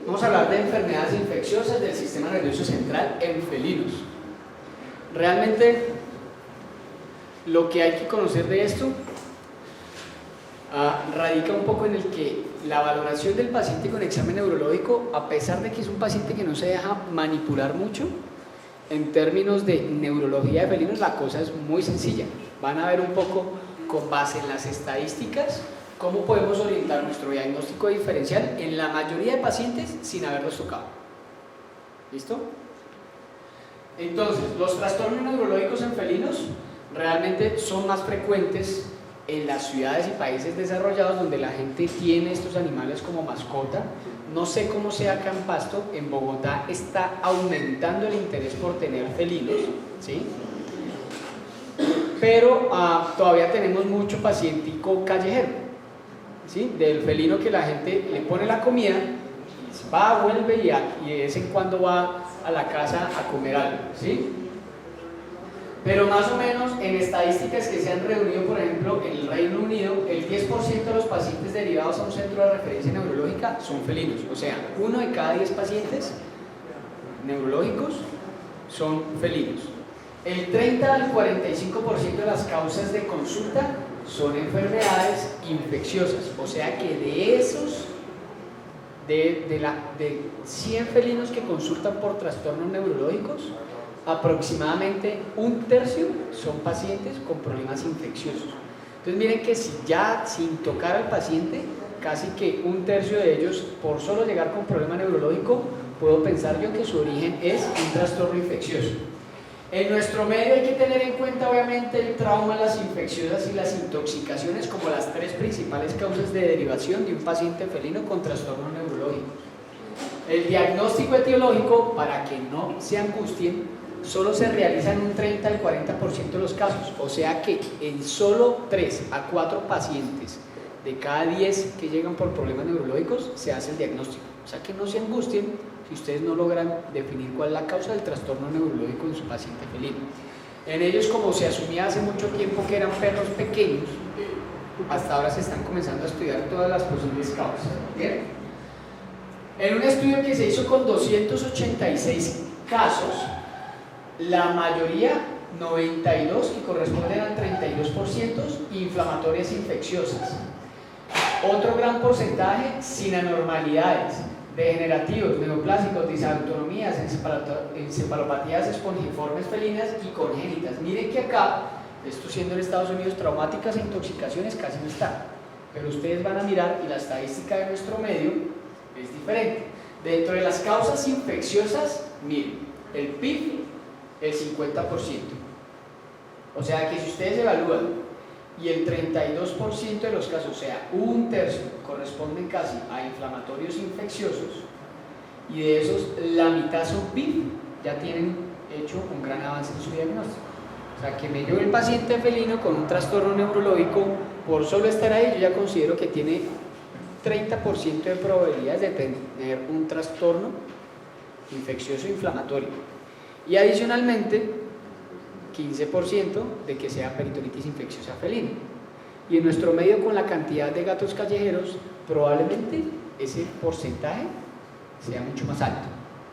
Vamos a hablar de enfermedades infecciosas del sistema nervioso central en felinos. Realmente lo que hay que conocer de esto radica un poco en el que la valoración del paciente con examen neurológico, a pesar de que es un paciente que no se deja manipular mucho, en términos de neurología de felinos la cosa es muy sencilla. Van a ver un poco con base en las estadísticas cómo podemos orientar nuestro diagnóstico diferencial en la mayoría de pacientes sin haberlos tocado. ¿Listo? Entonces, los trastornos neurológicos en felinos realmente son más frecuentes en las ciudades y países desarrollados donde la gente tiene estos animales como mascota. No sé cómo sea acá en Pasto, en Bogotá está aumentando el interés por tener felinos, ¿sí? Pero todavía tenemos mucho pacientico callejero, ¿sí? Del felino que la gente le pone la comida, va, vuelve y de vez en cuando va a la casa a comer algo, ¿sí? Pero más o menos en estadísticas que se han reunido, por ejemplo, en el Reino Unido, el 10% de los pacientes derivados a un centro de referencia neurológica son felinos. O sea, 1 de cada 10 pacientes neurológicos son felinos. El 30 al 45% de las causas de consulta son enfermedades infecciosas. O sea que de esos, de 100 felinos que consultan por trastornos neurológicos, aproximadamente un tercio son pacientes con problemas infecciosos. Entonces miren que si ya sin tocar al paciente, casi que un tercio de ellos, por solo llegar con problema neurológico, puedo pensar yo que su origen es un trastorno infeccioso. En nuestro medio hay que tener en cuenta obviamente el trauma, las infecciosas y las intoxicaciones como las 3 principales causas de derivación de un paciente felino con trastornos neurológicos. El diagnóstico etiológico, para que no se angustien, solo se realiza en un 30 al 40% de los casos, o sea que en solo 3 a 4 pacientes de cada 10 que llegan por problemas neurológicos se hace el diagnóstico. O sea que no se angustien si ustedes no logran definir cuál es la causa del trastorno neurológico en su paciente felino. En ellos, como se asumía hace mucho tiempo que eran perros pequeños, hasta ahora se están comenzando a estudiar todas las posibles causas. ¿Bien? En un estudio que se hizo con 286 casos, la mayoría, 92, que corresponden al 32%, inflamatorias infecciosas. Otro gran porcentaje sin anormalidades, degenerativos, neoplásicos, disautonomías, encefalopatías espongiformes felinas y congénitas. Miren que acá, esto siendo en Estados Unidos, traumáticas e intoxicaciones casi no está, pero ustedes van a mirar y la estadística de nuestro medio es diferente. Dentro de las causas infecciosas, miren, el PIB, el 50%. O sea que si ustedes evalúan y el 32% de los casos, o sea, un tercio, corresponden casi a inflamatorios infecciosos, y de esos la mitad son PIB, ya tienen hecho un gran avance en su diagnóstico. O sea que me llevo el paciente felino con un trastorno neurológico, por solo estar ahí yo ya considero que tiene 30% de probabilidades de tener un trastorno infeccioso inflamatorio. Y adicionalmente 15% de que sea peritonitis infecciosa felina. Y en nuestro medio, con la cantidad de gatos callejeros, probablemente ese porcentaje sea mucho más alto,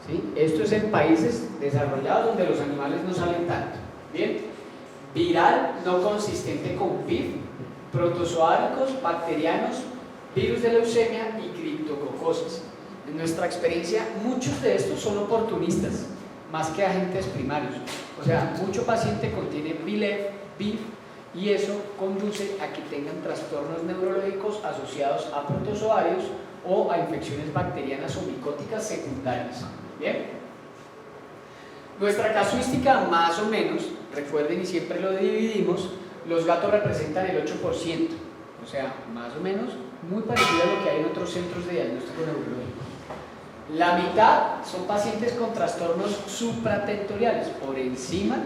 ¿sí? Esto es en países desarrollados donde los animales no salen tanto. Bien, viral no consistente con PIV, protozoáricos, bacterianos, virus de leucemia y criptococosis. En nuestra experiencia, muchos de estos son oportunistas, más que agentes primarios. O sea, mucho paciente contiene BILEF, BIF, y eso conduce a que tengan trastornos neurológicos asociados a protozoarios o a infecciones bacterianas o micóticas secundarias. Bien, nuestra casuística más o menos, recuerden y siempre lo dividimos, los gatos representan el 8%, o sea, más o menos muy parecido a lo que hay en otros centros de diagnóstico neurológico. La mitad son pacientes con trastornos supratentoriales, por encima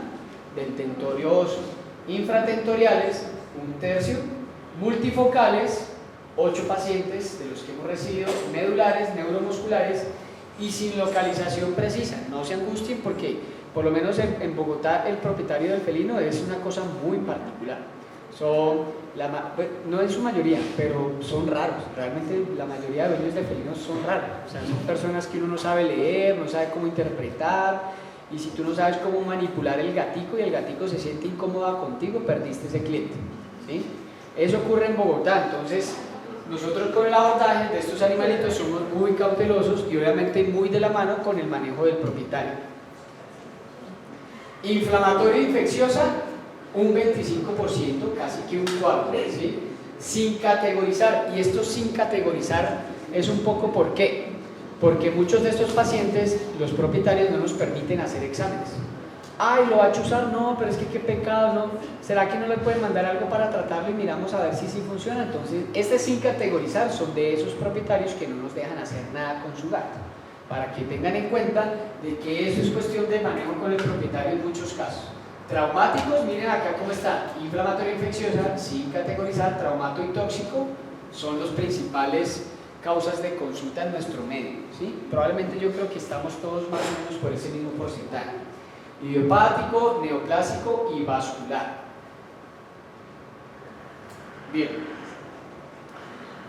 del tentorio óseo. Infratentoriales, un tercio. Multifocales, 8 pacientes de los que hemos recibido, medulares, neuromusculares y sin localización precisa. No se angustien porque, por lo menos en Bogotá, el propietario del felino es una cosa muy particular. no en su mayoría, pero son raros. Realmente la mayoría de dueños de felinos son raros. O sea, son personas que uno no sabe leer, no sabe cómo interpretar, y si tú no sabes cómo manipular el gatico y el gatico se siente incómoda contigo, perdiste ese cliente, ¿sí? Eso ocurre en Bogotá. Entonces nosotros con el abordaje de estos animalitos somos muy cautelosos y obviamente muy de la mano con el manejo del propietario. Inflamatoria e infecciosa, un 25%, casi que un cuarto, ¿sí? Sin categorizar, y esto sin categorizar es un poco ¿por qué? Porque muchos de estos pacientes, los propietarios no nos permiten hacer exámenes. Ay, ¿lo va a chuzar? No, pero es que qué pecado, ¿no? ¿Será que no le pueden mandar algo para tratarlo y miramos a ver si sí funciona? Entonces, sin categorizar son de esos propietarios que no nos dejan hacer nada con su gato, para que tengan en cuenta de que eso es cuestión de manejo con el propietario en muchos casos. Traumáticos, miren acá cómo está, inflamatoria infecciosa, sin categorizar, traumato y tóxico son los principales causas de consulta en nuestro medio, ¿sí? Probablemente yo creo que estamos todos más o menos por ese mismo porcentaje. Idiopático, neoplásico y vascular. Bien.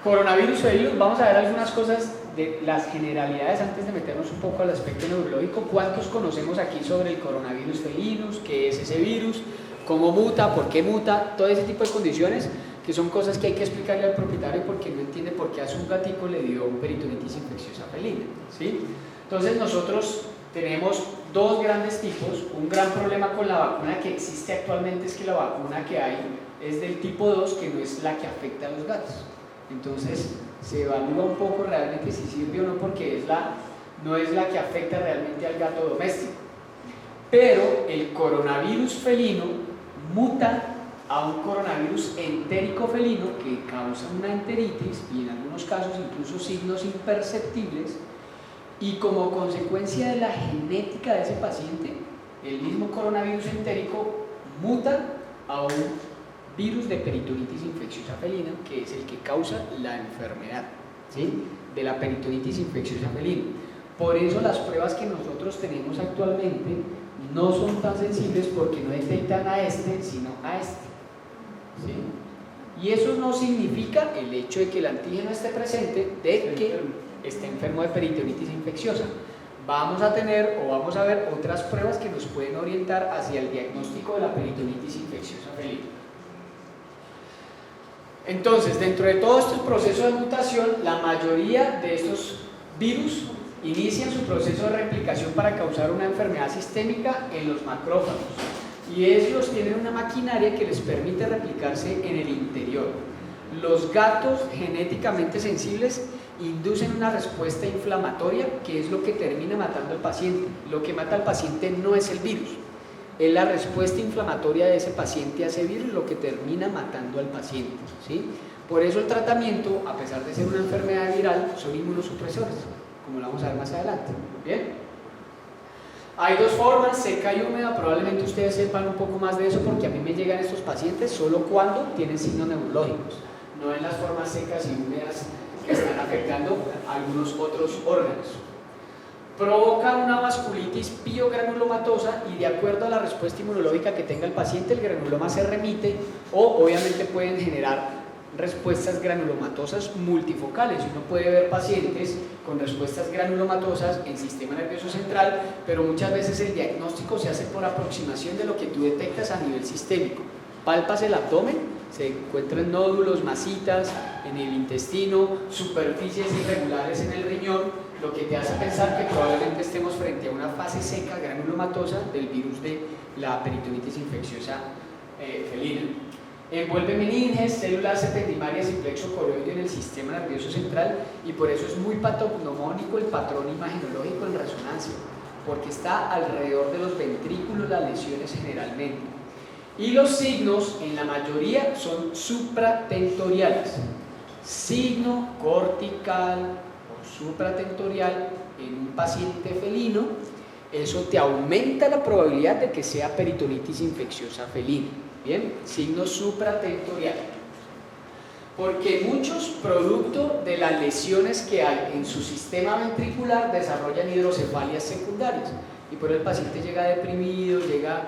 Coronavirus felinos, vamos a ver algunas cosas de las generalidades antes de meternos un poco al aspecto neurológico. ¿Cuántos conocemos aquí sobre el coronavirus felinos? ¿Qué es ese virus? ¿Cómo muta? ¿Por qué muta? Todo ese tipo de condiciones que son cosas que hay que explicarle al propietario porque no entiende por qué a su gatico le dio peritonitis infecciosa felina, ¿sí? Entonces nosotros tenemos dos grandes tipos. Un gran problema con la vacuna que existe actualmente es que la vacuna que hay es del tipo 2, que no es la que afecta a los gatos. Entonces se evalúa un poco realmente si sirve o no, porque no es la que afecta realmente al gato doméstico. Pero el coronavirus felino muta a un coronavirus entérico felino que causa una enteritis y en algunos casos incluso signos imperceptibles, y como consecuencia de la genética de ese paciente, el mismo coronavirus entérico muta a un virus de peritonitis infecciosa felina, que es el que causa la enfermedad, ¿sí?, de la peritonitis infecciosa felina. Por eso las pruebas que nosotros tenemos actualmente no son tan sensibles, porque no detectan a este, sino a este, ¿sí? Y eso no significa el hecho de que el antígeno esté presente, de que esté enfermo de peritonitis infecciosa. Vamos a tener o vamos a ver otras pruebas que nos pueden orientar hacia el diagnóstico de la peritonitis infecciosa felina. Entonces, dentro de todo este proceso de mutación, la mayoría de estos virus inician su proceso de replicación para causar una enfermedad sistémica en los macrófagos, y ellos tienen una maquinaria que les permite replicarse en el interior. Los gatos genéticamente sensibles inducen una respuesta inflamatoria, que es lo que termina matando al paciente. Lo que mata al paciente no es el virus, es la respuesta inflamatoria de ese paciente a ese virus lo que termina matando al paciente, ¿sí? Por eso el tratamiento, a pesar de ser una enfermedad viral, son inmunosupresores, como lo vamos a ver más adelante. ¿Bien? Hay dos formas, seca y húmeda. Probablemente ustedes sepan un poco más de eso, porque a mí me llegan estos pacientes solo cuando tienen signos neurológicos, no en las formas secas y húmedas que están afectando a algunos otros órganos. Provoca una vasculitis piogranulomatosa, y de acuerdo a la respuesta inmunológica que tenga el paciente, el granuloma se remite, o obviamente pueden generar respuestas granulomatosas multifocales. Uno puede ver pacientes con respuestas granulomatosas en sistema nervioso central, pero muchas veces el diagnóstico se hace por aproximación de lo que tú detectas a nivel sistémico. Palpas el abdomen, se encuentran nódulos, masitas en el intestino, superficies irregulares en el riñón, lo que te hace pensar que probablemente estemos frente a una fase seca granulomatosa del virus de la peritonitis infecciosa felina. Envuelve meninges, células ependimarias y plexo coroideo en el sistema nervioso central, y por eso es muy patognomónico el patrón imagenológico en resonancia, porque está alrededor de los ventrículos las lesiones generalmente. Y los signos en la mayoría son supratentoriales. Signo cortical o supratentorial en un paciente felino, eso te aumenta la probabilidad de que sea peritonitis infecciosa felina. Bien, signo supratentorial, porque muchos, producto de las lesiones que hay en su sistema ventricular, desarrollan hidrocefalias secundarias, y por el paciente llega deprimido, llega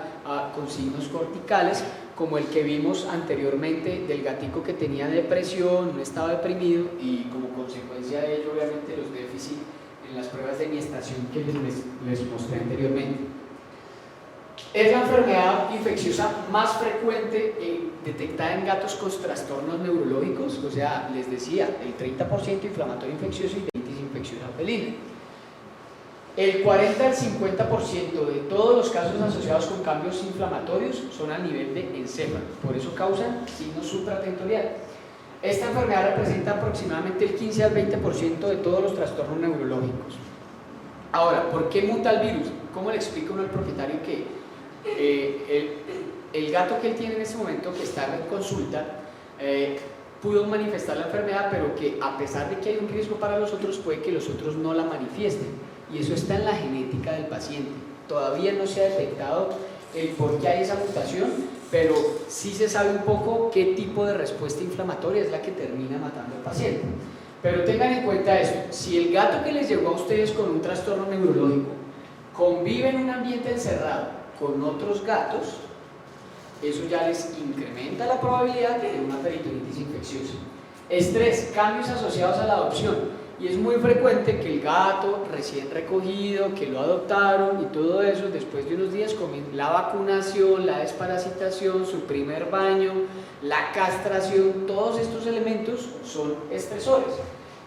con signos corticales, como el que vimos anteriormente del gatico que tenía depresión, un estado deprimido y como consecuencia de ello obviamente los déficits en las pruebas de estación que les mostré anteriormente. Es la enfermedad infecciosa más frecuente detectada en gatos con trastornos neurológicos, o sea, les decía, el 30% inflamatorio infeccioso y 20% infecciosa felina. El 40 al 50% de todos los casos asociados con cambios inflamatorios son a nivel de encéfalo, por eso causan signos supratentoriales. Esta enfermedad representa aproximadamente el 15 al 20% de todos los trastornos neurológicos. Ahora, ¿por qué muta el virus? ¿Cómo le explica uno al propietario que el gato que él tiene en este momento, que está en consulta, pudo manifestar la enfermedad, pero que a pesar de que hay un riesgo para los otros, puede que los otros no la manifiesten? Y eso está en la genética del paciente. Todavía no se ha detectado el por qué hay esa mutación, pero sí se sabe un poco qué tipo de respuesta inflamatoria es la que termina matando al paciente. Pero tengan en cuenta esto: si el gato que les llegó a ustedes con un trastorno neurológico convive en un ambiente encerrado con otros gatos, eso ya les incrementa la probabilidad de una peritonitis infecciosa. Estrés, cambios asociados a la adopción. Y es muy frecuente que el gato recién recogido, que lo adoptaron y todo eso, después de unos días comienza la vacunación, la desparasitación, su primer baño, la castración, todos estos elementos son estresores.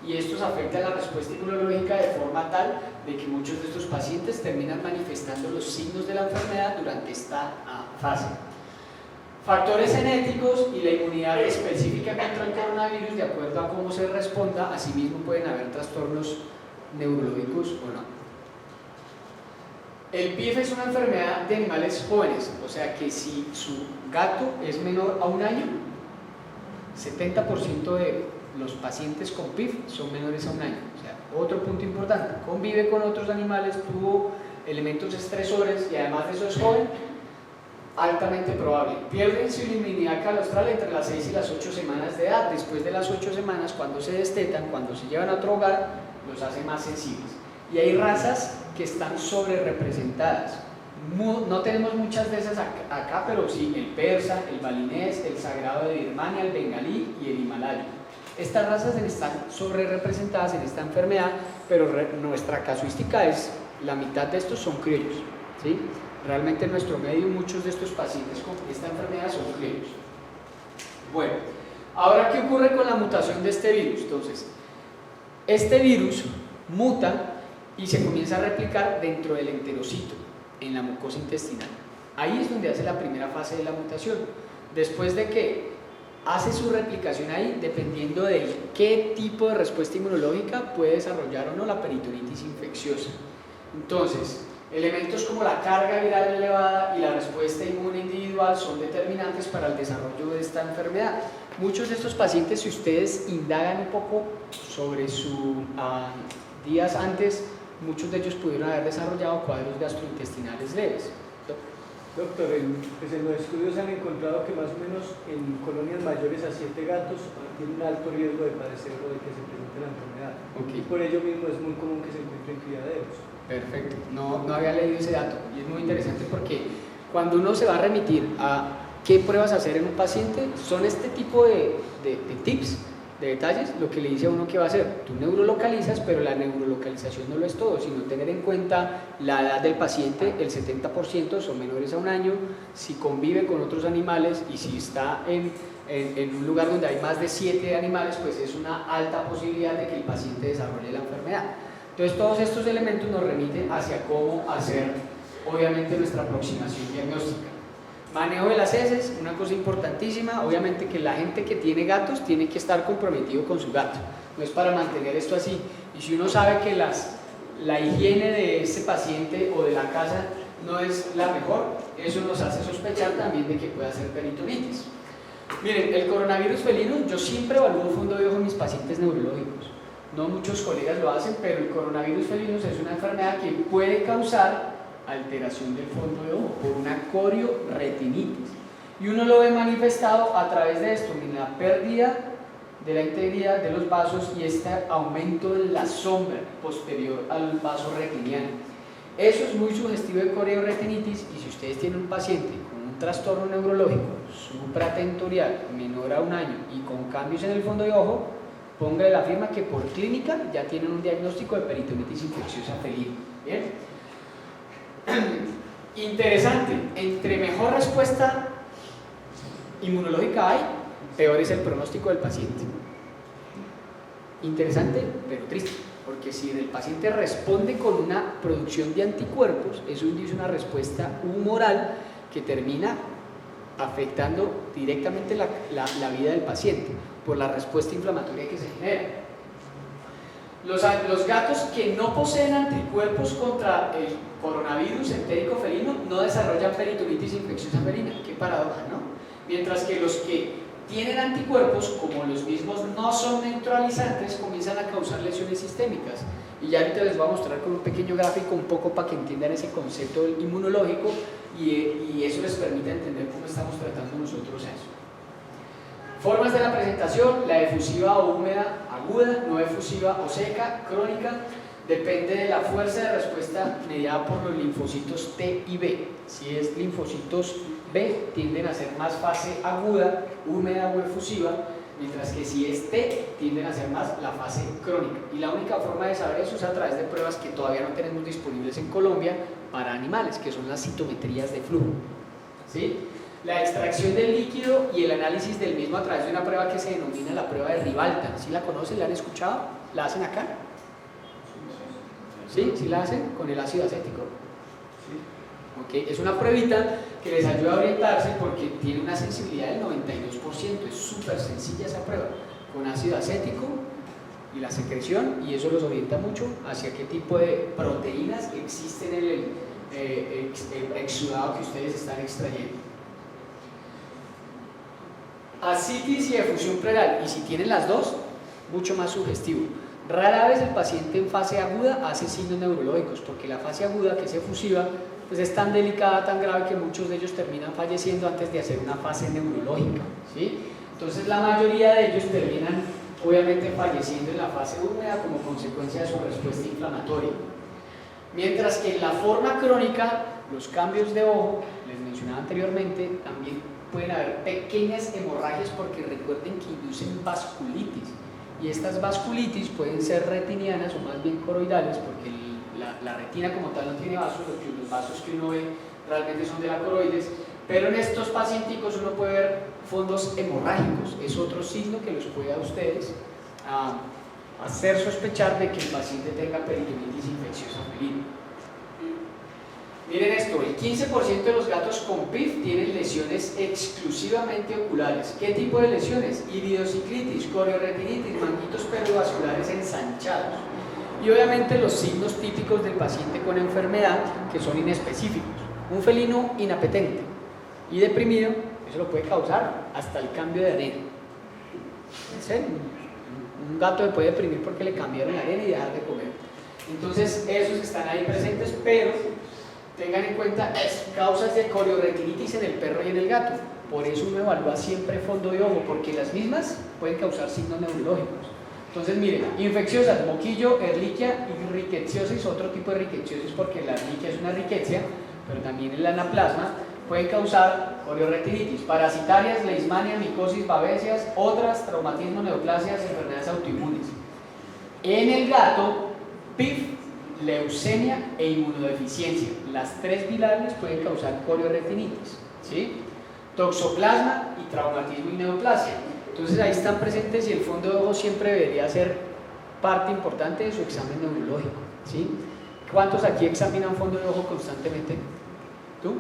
Y estos afectan la respuesta inmunológica de forma tal de que muchos de estos pacientes terminan manifestando los signos de la enfermedad durante esta fase. Factores genéticos y la inmunidad específica contra el coronavirus, de acuerdo a cómo se responda, asimismo pueden haber trastornos neurológicos o no. El PIF es una enfermedad de animales jóvenes, o sea que si su gato es menor a un año, 70% de los pacientes con PIF son menores a un año. O sea, otro punto importante, convive con otros animales, tuvo elementos estresores y además de eso es joven, altamente probable. Pierden su inmunidad calostral entre las 6 y las 8 semanas de edad. Después de las 8 semanas, cuando se destetan, cuando se llevan a otro hogar, los hace más sensibles. Y hay razas que están sobre representadas. No tenemos muchas de esas acá, pero sí el persa, el balinés, el sagrado de Birmania, el bengalí y el himalayo. Estas razas están sobre representadas en esta enfermedad, pero nuestra casuística es, la mitad de estos son criollos, ¿sí? Realmente en nuestro medio muchos de estos pacientes con esta enfermedad son criollos. Bueno, ahora ¿qué ocurre con la mutación de este virus? Entonces, este virus muta y se comienza a replicar dentro del enterocito, en la mucosa intestinal. Ahí es donde hace la primera fase de la mutación. Después de que hace su replicación ahí, dependiendo de qué tipo de respuesta inmunológica puede desarrollar o no la peritonitis infecciosa. Entonces, elementos como la carga viral elevada y la respuesta inmune individual son determinantes para el desarrollo de esta enfermedad. Muchos de estos pacientes, si ustedes indagan un poco sobre sus días antes, muchos de ellos pudieron haber desarrollado cuadros gastrointestinales leves. Doctor, pues en los estudios han encontrado que más o menos en colonias mayores a 7 gatos tienen un alto riesgo de padecer o de que se presente la enfermedad. Okay. Y por ello mismo es muy común que se encuentre en criaderos. Perfecto, no había leído ese dato y es muy interesante porque cuando uno se va a remitir a qué pruebas hacer en un paciente, son este tipo de tips, de detalles, lo que le dice a uno que va a hacer. Tú neurolocalizas, pero la neurolocalización no lo es todo, sino tener en cuenta la edad del paciente, el 70% son menores a un año, si convive con otros animales y si está en un lugar donde hay más de 7 animales, pues es una alta posibilidad de que el paciente desarrolle la enfermedad. Entonces todos estos elementos nos remiten hacia cómo hacer obviamente nuestra aproximación diagnóstica. Manejo de las heces, una cosa importantísima, obviamente que la gente que tiene gatos tiene que estar comprometido con su gato, no es para mantener esto así. Y si uno sabe que la higiene de ese paciente o de la casa no es la mejor, eso nos hace sospechar también de que pueda ser peritonitis. Miren, el coronavirus felino, yo siempre evalúo fondo de ojo en mis pacientes neurológicos. No muchos colegas lo hacen, pero el coronavirus felino es una enfermedad que puede causar alteración del fondo de ojo por una corioretinitis. Y uno lo ve manifestado a través de esto, en la pérdida de la integridad de los vasos y este aumento de la sombra posterior al vaso retiniano. Eso es muy sugestivo de corioretinitis y si ustedes tienen un paciente con un un trastorno neurológico supratentorial menor a 1 año y con cambios en el fondo de ojo, póngale la firma que por clínica ya tienen un diagnóstico de peritonitis infecciosa felina. ¿Bien? Interesante, entre mejor respuesta inmunológica hay, peor es el pronóstico del paciente. Interesante, pero triste, porque si el paciente responde con una producción de anticuerpos, eso induce una respuesta humoral que termina afectando directamente la vida del paciente por la respuesta inflamatoria que se genera. Los gatos que no poseen anticuerpos contra el coronavirus entérico felino no desarrollan peritonitis infecciosa felina. Qué paradoja, ¿no? Mientras que los que tienen anticuerpos, como los mismos no son neutralizantes, comienzan a causar lesiones sistémicas. Y ya ahorita les voy a mostrar con un pequeño gráfico un poco para que entiendan ese concepto del inmunológico y eso les permite entender cómo estamos tratando nosotros eso. Formas de la presentación: la efusiva o húmeda aguda, no efusiva o seca, crónica, depende de la fuerza de respuesta mediada por los linfocitos T y B. Si es linfocitos B, tienden a ser más fase aguda, húmeda o efusiva, mientras que si es T, tienden a ser más la fase crónica. Y la única forma de saber eso es a través de pruebas que todavía no tenemos disponibles en Colombia para animales, que son las citometrías de flujo. ¿Sí? La extracción del líquido y el análisis del mismo a través de una prueba que se denomina la prueba de Ribalta. ¿Sí la conocen? ¿La han escuchado? ¿La hacen acá? ¿Sí? ¿Sí la hacen? Con el ácido acético. Okay. Es una pruebita que les ayuda a orientarse porque tiene una sensibilidad del 92%, es súper sencilla esa prueba, con ácido acético y la secreción, y eso los orienta mucho hacia qué tipo de proteínas existen en el exudado que ustedes están extrayendo. Ascitis y efusión pleural, y si tienen las dos, mucho más sugestivo. Rara vez el paciente en fase aguda hace signos neurológicos, porque la fase aguda, que es efusiva, pues es tan delicada, tan grave, que muchos de ellos terminan falleciendo antes de hacer una fase neurológica, ¿sí? Entonces la mayoría de ellos terminan obviamente falleciendo en la fase húmeda como consecuencia de su respuesta inflamatoria. Mientras que en la forma crónica, los cambios de ojo, les mencionaba anteriormente, también pueden haber pequeñas hemorragias, porque recuerden que inducen vasculitis, y estas vasculitis pueden ser retinianas o más bien coroidales, porque la retina como tal no tiene vasos, los vasos que uno ve realmente son de la coroides, pero en estos pacienticos uno puede ver fondos hemorrágicos. Es otro signo que los puede a ustedes hacer sospechar de que el paciente tenga peritonitis infecciosa felina. Miren esto, el 15% de los gatos con PIF tienen lesiones exclusivamente oculares. ¿Qué tipo de lesiones? Iridociclitis, corioretinitis, manguitos perivasculares ensanchados. Y obviamente los signos típicos del paciente con enfermedad, que son inespecíficos. Un felino inapetente y deprimido, eso lo puede causar hasta el cambio de arena. ¿En serio? Un gato se puede deprimir porque le cambiaron la arena y dejar de comer. Entonces esos están ahí presentes, pero tengan en cuenta causas de corioretinitis en el perro y en el gato. Por eso uno evalúa siempre fondo de ojo, porque las mismas pueden causar signos neurológicos. Entonces miren, infecciosas, moquillo, ehrlichia y rickettsiosis, otro tipo de rickettsiosis, porque la ehrlichia es una rickettsia, pero también el anaplasma pueden causar corioretinitis. Parasitarias, leishmania, micosis, babesias, otras, traumatismo, neoplasias, enfermedades autoinmunes. En el gato, PIF, leucemia e inmunodeficiencia. Las tres bilables pueden causar corioretinitis, ¿sí? Toxoplasma y traumatismo y neoplasia. Entonces ahí están presentes, y el fondo de ojo siempre debería ser parte importante de su examen neurológico, ¿sí? ¿Cuántos aquí examinan fondo de ojo constantemente? ¿Tú?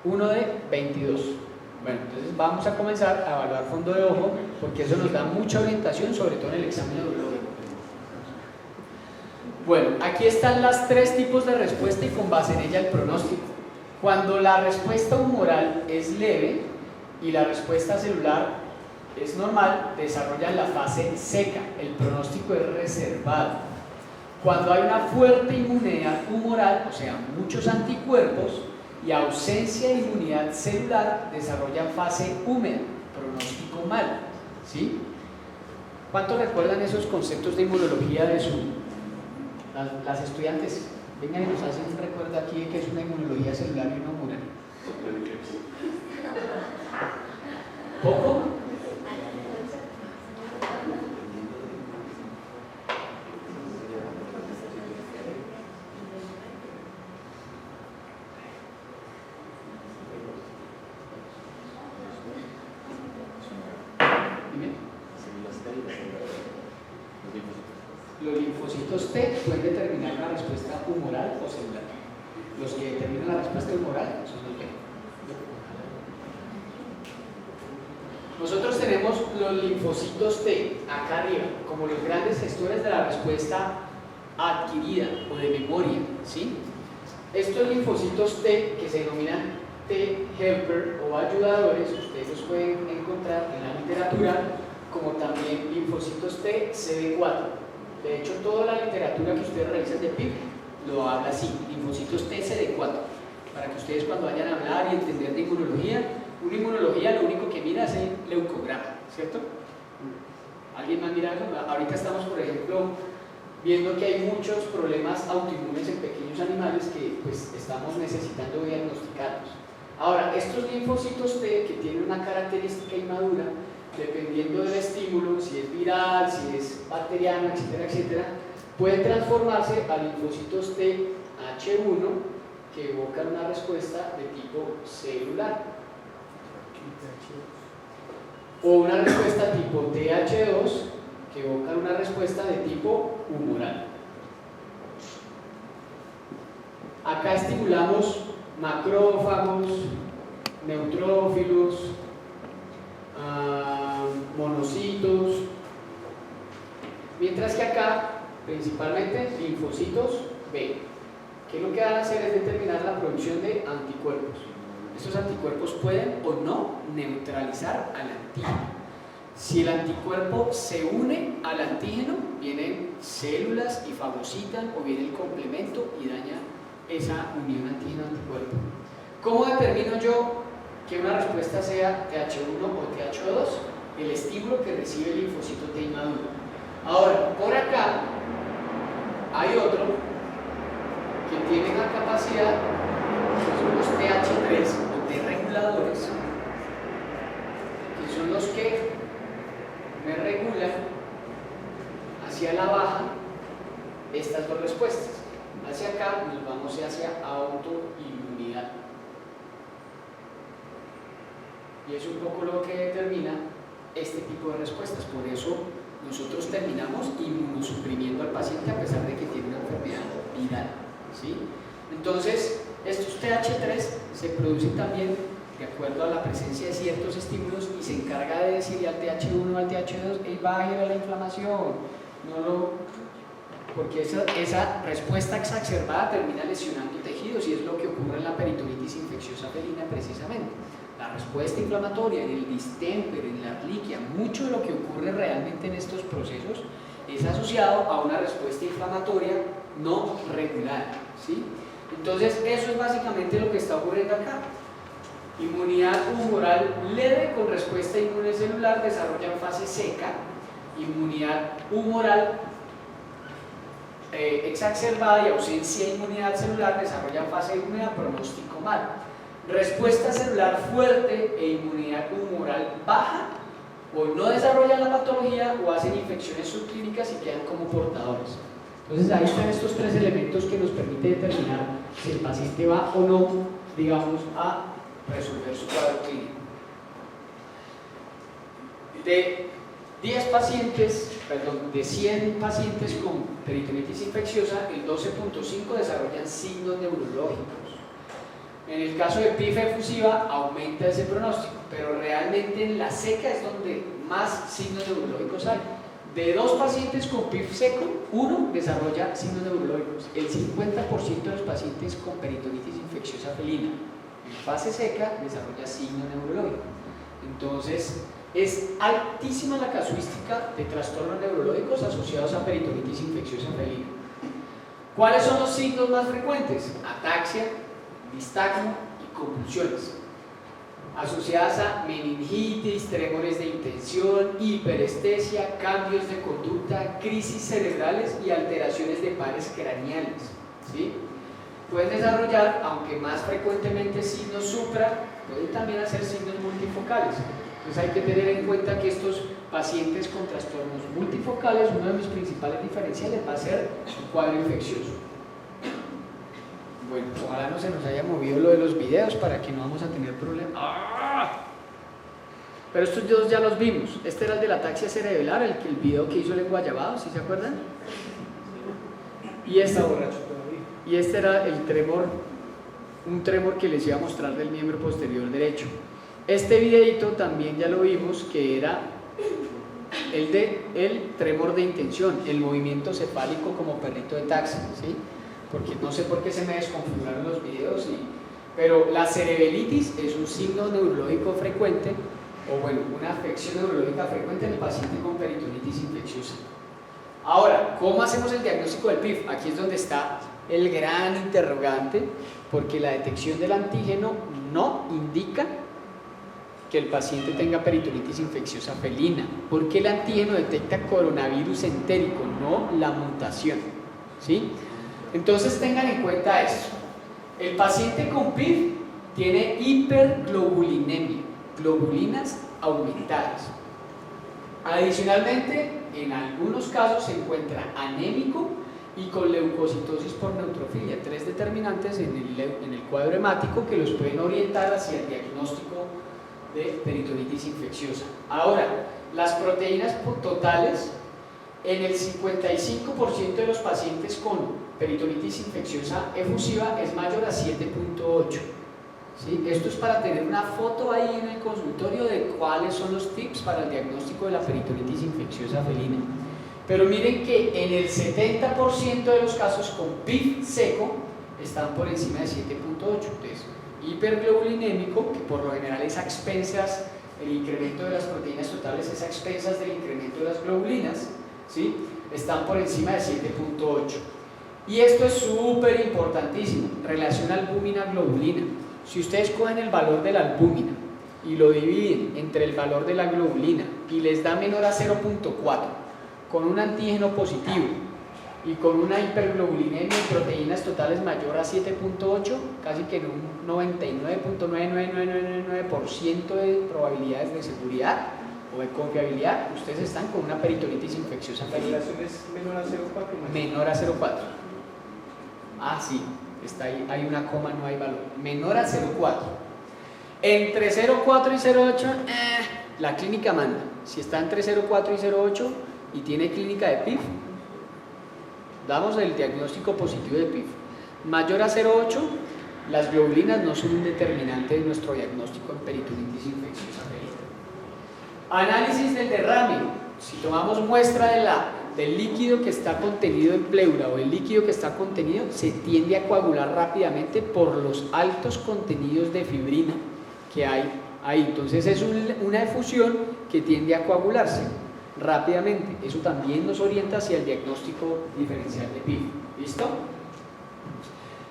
1 de 22. Bueno, entonces vamos a comenzar a evaluar fondo de ojo, porque eso nos da mucha orientación, sobre todo en el examen neurológico. Bueno, aquí están las tres tipos de respuesta y con base en ella el pronóstico. Cuando la respuesta humoral es leve y la respuesta celular es normal, desarrollan la fase seca, el pronóstico es reservado. Cuando hay una fuerte inmunidad humoral, o sea, muchos anticuerpos, y ausencia de inmunidad celular, desarrollan fase húmeda, pronóstico mal, ¿sí? ¿Cuántos recuerdan esos conceptos de inmunología de las estudiantes? Vengan y nos hacen un recuerdo aquí de que es una inmunología celular y una humoral. ¿Poco? Los linfocitos T pueden determinar una respuesta humoral o celular. Los que determinan la respuesta humoral son los B. Nosotros tenemos los linfocitos T acá arriba, como los grandes gestores de la respuesta adquirida o de memoria, ¿sí? Estos linfocitos T, que se denominan T helper o ayudadores, ustedes los pueden encontrar en la literatura como también linfocitos T CD4. De hecho, toda la literatura que ustedes revisan de PIP lo habla así, linfocitos T CD4, para que ustedes cuando vayan a hablar y entender de inmunología, una inmunología lo único que mira es el leucograma, ¿cierto? ¿Alguien más mira eso? Ahorita estamos, por ejemplo, viendo que hay muchos problemas autoinmunes en pequeños animales que pues estamos necesitando diagnosticarlos. Ahora, estos linfocitos T que tienen una característica inmadura, dependiendo del estímulo, si es viral, si es bacteriano, etcétera, etcétera, pueden transformarse a linfocitos TH1 que evocan una respuesta de tipo celular o una respuesta tipo TH2 que evocan una respuesta de tipo humoral. Acá estimulamos macrófagos, neutrófilos, monocitos, mientras que acá principalmente linfocitos B, que lo que van a hacer es determinar la producción de anticuerpos. Estos anticuerpos pueden o no neutralizar al antígeno. Si el anticuerpo se une al antígeno, vienen células y fagocitan, o viene el complemento y daña esa unión antígeno-anticuerpo. ¿Cómo determino yo que una respuesta sea TH1 o TH2? El estímulo que recibe el linfocito T inmaduro. Ahora, por acá hay otro que tiene la capacidad, que son los TH3 o T reguladores, que son los que me regulan hacia la baja estas dos respuestas. Hacia acá nos vamos hacia autoinmunidad. Y es un poco lo que determina este tipo de respuestas. Por eso nosotros terminamos inmunosuprimiendo al paciente a pesar de que tiene una enfermedad viral, ¿sí? Entonces, estos TH3 se producen también de acuerdo a la presencia de ciertos estímulos y se encarga de decirle al TH1 o al TH2: hey, baje la inflamación, porque esa respuesta exacerbada termina lesionando tejidos, y es lo que ocurre en la peritonitis infecciosa felina precisamente. La respuesta inflamatoria, en el distemper, en la Ehrlichia, mucho de lo que ocurre realmente en estos procesos es asociado a una respuesta inflamatoria no regular, ¿sí? Entonces, eso es básicamente lo que está ocurriendo acá. Inmunidad humoral leve con respuesta inmune celular desarrolla en fase seca, inmunidad humoral exacerbada y ausencia de inmunidad celular desarrolla en fase húmeda, pronóstico mal. Respuesta celular fuerte e inmunidad humoral baja o no desarrollan la patología o hacen infecciones subclínicas y quedan como portadores. Entonces ahí están estos tres elementos que nos permiten determinar si el paciente va o no, digamos, a resolver su cuadro clínico. De 100 pacientes con peritonitis infecciosa, el 12.5 desarrollan signos neurológicos. En el caso de PIF efusiva aumenta ese pronóstico, pero realmente en la seca es donde más signos neurológicos hay. De 2 pacientes con PIF seco, 1 desarrolla signos neurológicos. El 50% de los pacientes con peritonitis infecciosa felina en fase seca desarrolla signo neurológico. Entonces, es altísima la casuística de trastornos neurológicos asociados a peritonitis infecciosa felina. ¿Cuáles son los signos más frecuentes? Ataxia, nistagmo y convulsiones, asociadas a meningitis, tremores de intención, hiperestesia, cambios de conducta, crisis cerebrales y alteraciones de pares craneales, ¿sí? pueden desarrollar, aunque más frecuentemente signos supra, pueden también hacer signos multifocales. Entonces hay que tener en cuenta que estos pacientes con trastornos multifocales, uno de mis principales diferenciales va a ser un cuadro infeccioso. Bueno, ojalá no se nos haya movido lo de los videos para que no vamos a tener problemas. ¡Ah! Pero estos dos ya los vimos. Este era el de la ataxia cerebral, el video que hizo el enguayabado, ¿sí se acuerdan? Y este era el tremor, un tremor que les iba a mostrar del miembro posterior derecho. Este videito también ya lo vimos, que era el tremor de intención, el movimiento cefálico como perrito de taxi, ¿sí? Porque no sé por qué se me desconfiguraron los videos, pero la cerebelitis es un signo neurológico frecuente, o bueno, una afección neurológica frecuente en el paciente con peritonitis infecciosa. Ahora, ¿cómo hacemos el diagnóstico del PIF? Aquí es donde está el gran interrogante, porque la detección del antígeno no indica que el paciente tenga peritonitis infecciosa felina, porque el antígeno detecta coronavirus entérico, no la mutación, ¿sí? Entonces tengan en cuenta esto. El paciente con PIF tiene hiperglobulinemia, globulinas aumentadas. Adicionalmente, en algunos casos se encuentra anémico y con leucocitosis por neutrofilia, tres determinantes en el cuadro hemático que los pueden orientar hacia el diagnóstico de peritonitis infecciosa. Ahora, las proteínas totales en el 55% de los pacientes con peritonitis infecciosa efusiva es mayor a 7.8. ¿Sí? Esto es para tener una foto ahí en el consultorio de cuáles son los tips para el diagnóstico de la peritonitis infecciosa felina. Pero miren que en el 70% de los casos con PIF seco están por encima de 7.8. Entonces, hiperglobulinémico, que por lo general es a expensas, el incremento de las proteínas totales es a expensas del incremento de las globulinas, ¿sí? Están por encima de 7.8. Y esto es súper importantísimo, relación albúmina-globulina. Si ustedes cogen el valor de la albúmina y lo dividen entre el valor de la globulina y les da menor a 0.4 con un antígeno positivo y con una hiperglobulinemia y proteínas totales mayor a 7.8, casi que en un 99.99999% de probabilidades de seguridad o de confiabilidad, ustedes están con una peritonitis infecciosa felina. ¿La relación es menor a 0.4? Menor a 0.4. Ah, sí, está ahí, hay una coma, no hay valor. Menor a 0.4. Entre 0.4 y 0.8, la clínica manda. Si está entre 0.4 y 0.8 y tiene clínica de PIF, damos el diagnóstico positivo de PIF. Mayor a 0.8, las globulinas no son un determinante de nuestro diagnóstico en peritonitis infecciosa felina. Análisis del derrame. Si tomamos muestra del líquido que está contenido en pleura o el líquido que está contenido, se tiende a coagular rápidamente por los altos contenidos de fibrina que hay ahí. Entonces es una efusión que tiende a coagularse rápidamente. Eso también nos orienta hacia el diagnóstico diferencial de PIF. ¿Listo?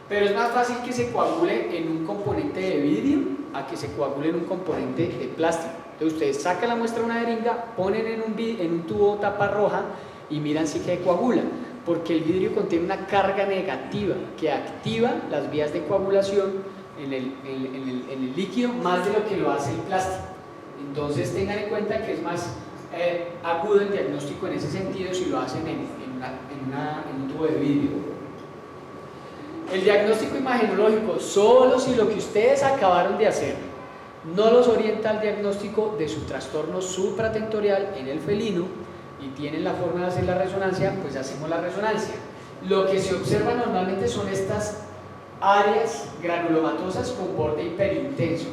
Pero es más fácil que se coagule en un componente de vidrio a que se coagule en un componente de plástico. Entonces ustedes sacan la muestra de una jeringa, ponen en un tubo tapa roja y miran si que coagula, porque el vidrio contiene una carga negativa que activa las vías de coagulación en el líquido más de lo que lo hace el plástico. Entonces tengan en cuenta que es más agudo el diagnóstico en ese sentido si lo hacen en un tubo de vidrio. El diagnóstico imagenológico, solo si lo que ustedes acabaron de hacer no los orienta al diagnóstico de su trastorno supratentorial en el felino y tienen la forma de hacer la resonancia, pues hacemos la resonancia. Lo que se observa normalmente son estas áreas granulomatosas con borde hiperintenso,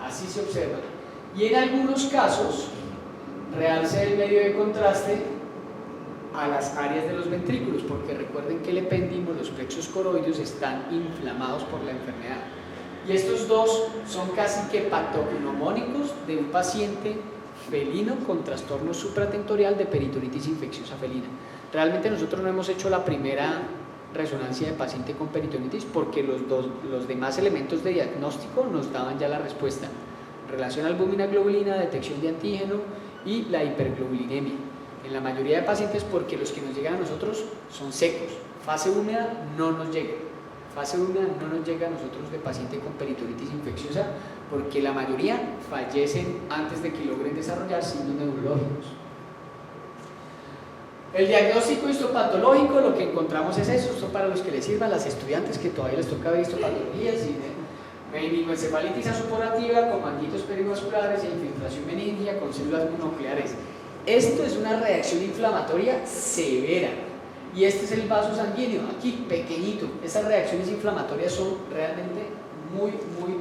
así se observan. Y en algunos casos, realce el medio de contraste a las áreas de los ventrículos, porque recuerden que el epéndimo, los plexos coroideos están inflamados por la enfermedad. Y estos dos son casi que patognomónicos de un paciente felino con trastorno supratentorial de peritonitis infecciosa felina. Realmente nosotros no hemos hecho la primera resonancia de paciente con peritonitis porque los demás elementos de diagnóstico nos daban ya la respuesta. Relación albúmina-globulina, detección de antígeno y la hiperglobulinemia. En la mayoría de pacientes porque los que nos llegan a nosotros son secos. Fase húmeda no nos llega. fase 1 no nos llega a nosotros de paciente con peritonitis infecciosa porque la mayoría fallecen antes de que logren desarrollar signos neurológicos. El diagnóstico histopatológico, lo que encontramos es eso, esto para los que les sirvan, las estudiantes que todavía les toca ver histopatologías, meningoencefalitis asuporativa con manguitos perivasculares e infiltración meningia con células mononucleares. Esto es una reacción inflamatoria severa y este es el vaso sanguíneo, aquí pequeñito. Estas reacciones inflamatorias son realmente muy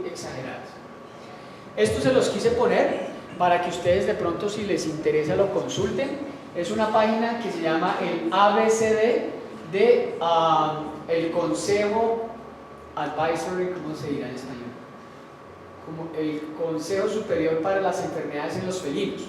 exageradas. Esto se los quise poner para que ustedes de pronto, si les interesa, lo consulten. Es una página que se llama el ABCD de el Consejo Advisory, ¿cómo se dirá en español? Como el Consejo Superior para las Enfermedades en los Felinos.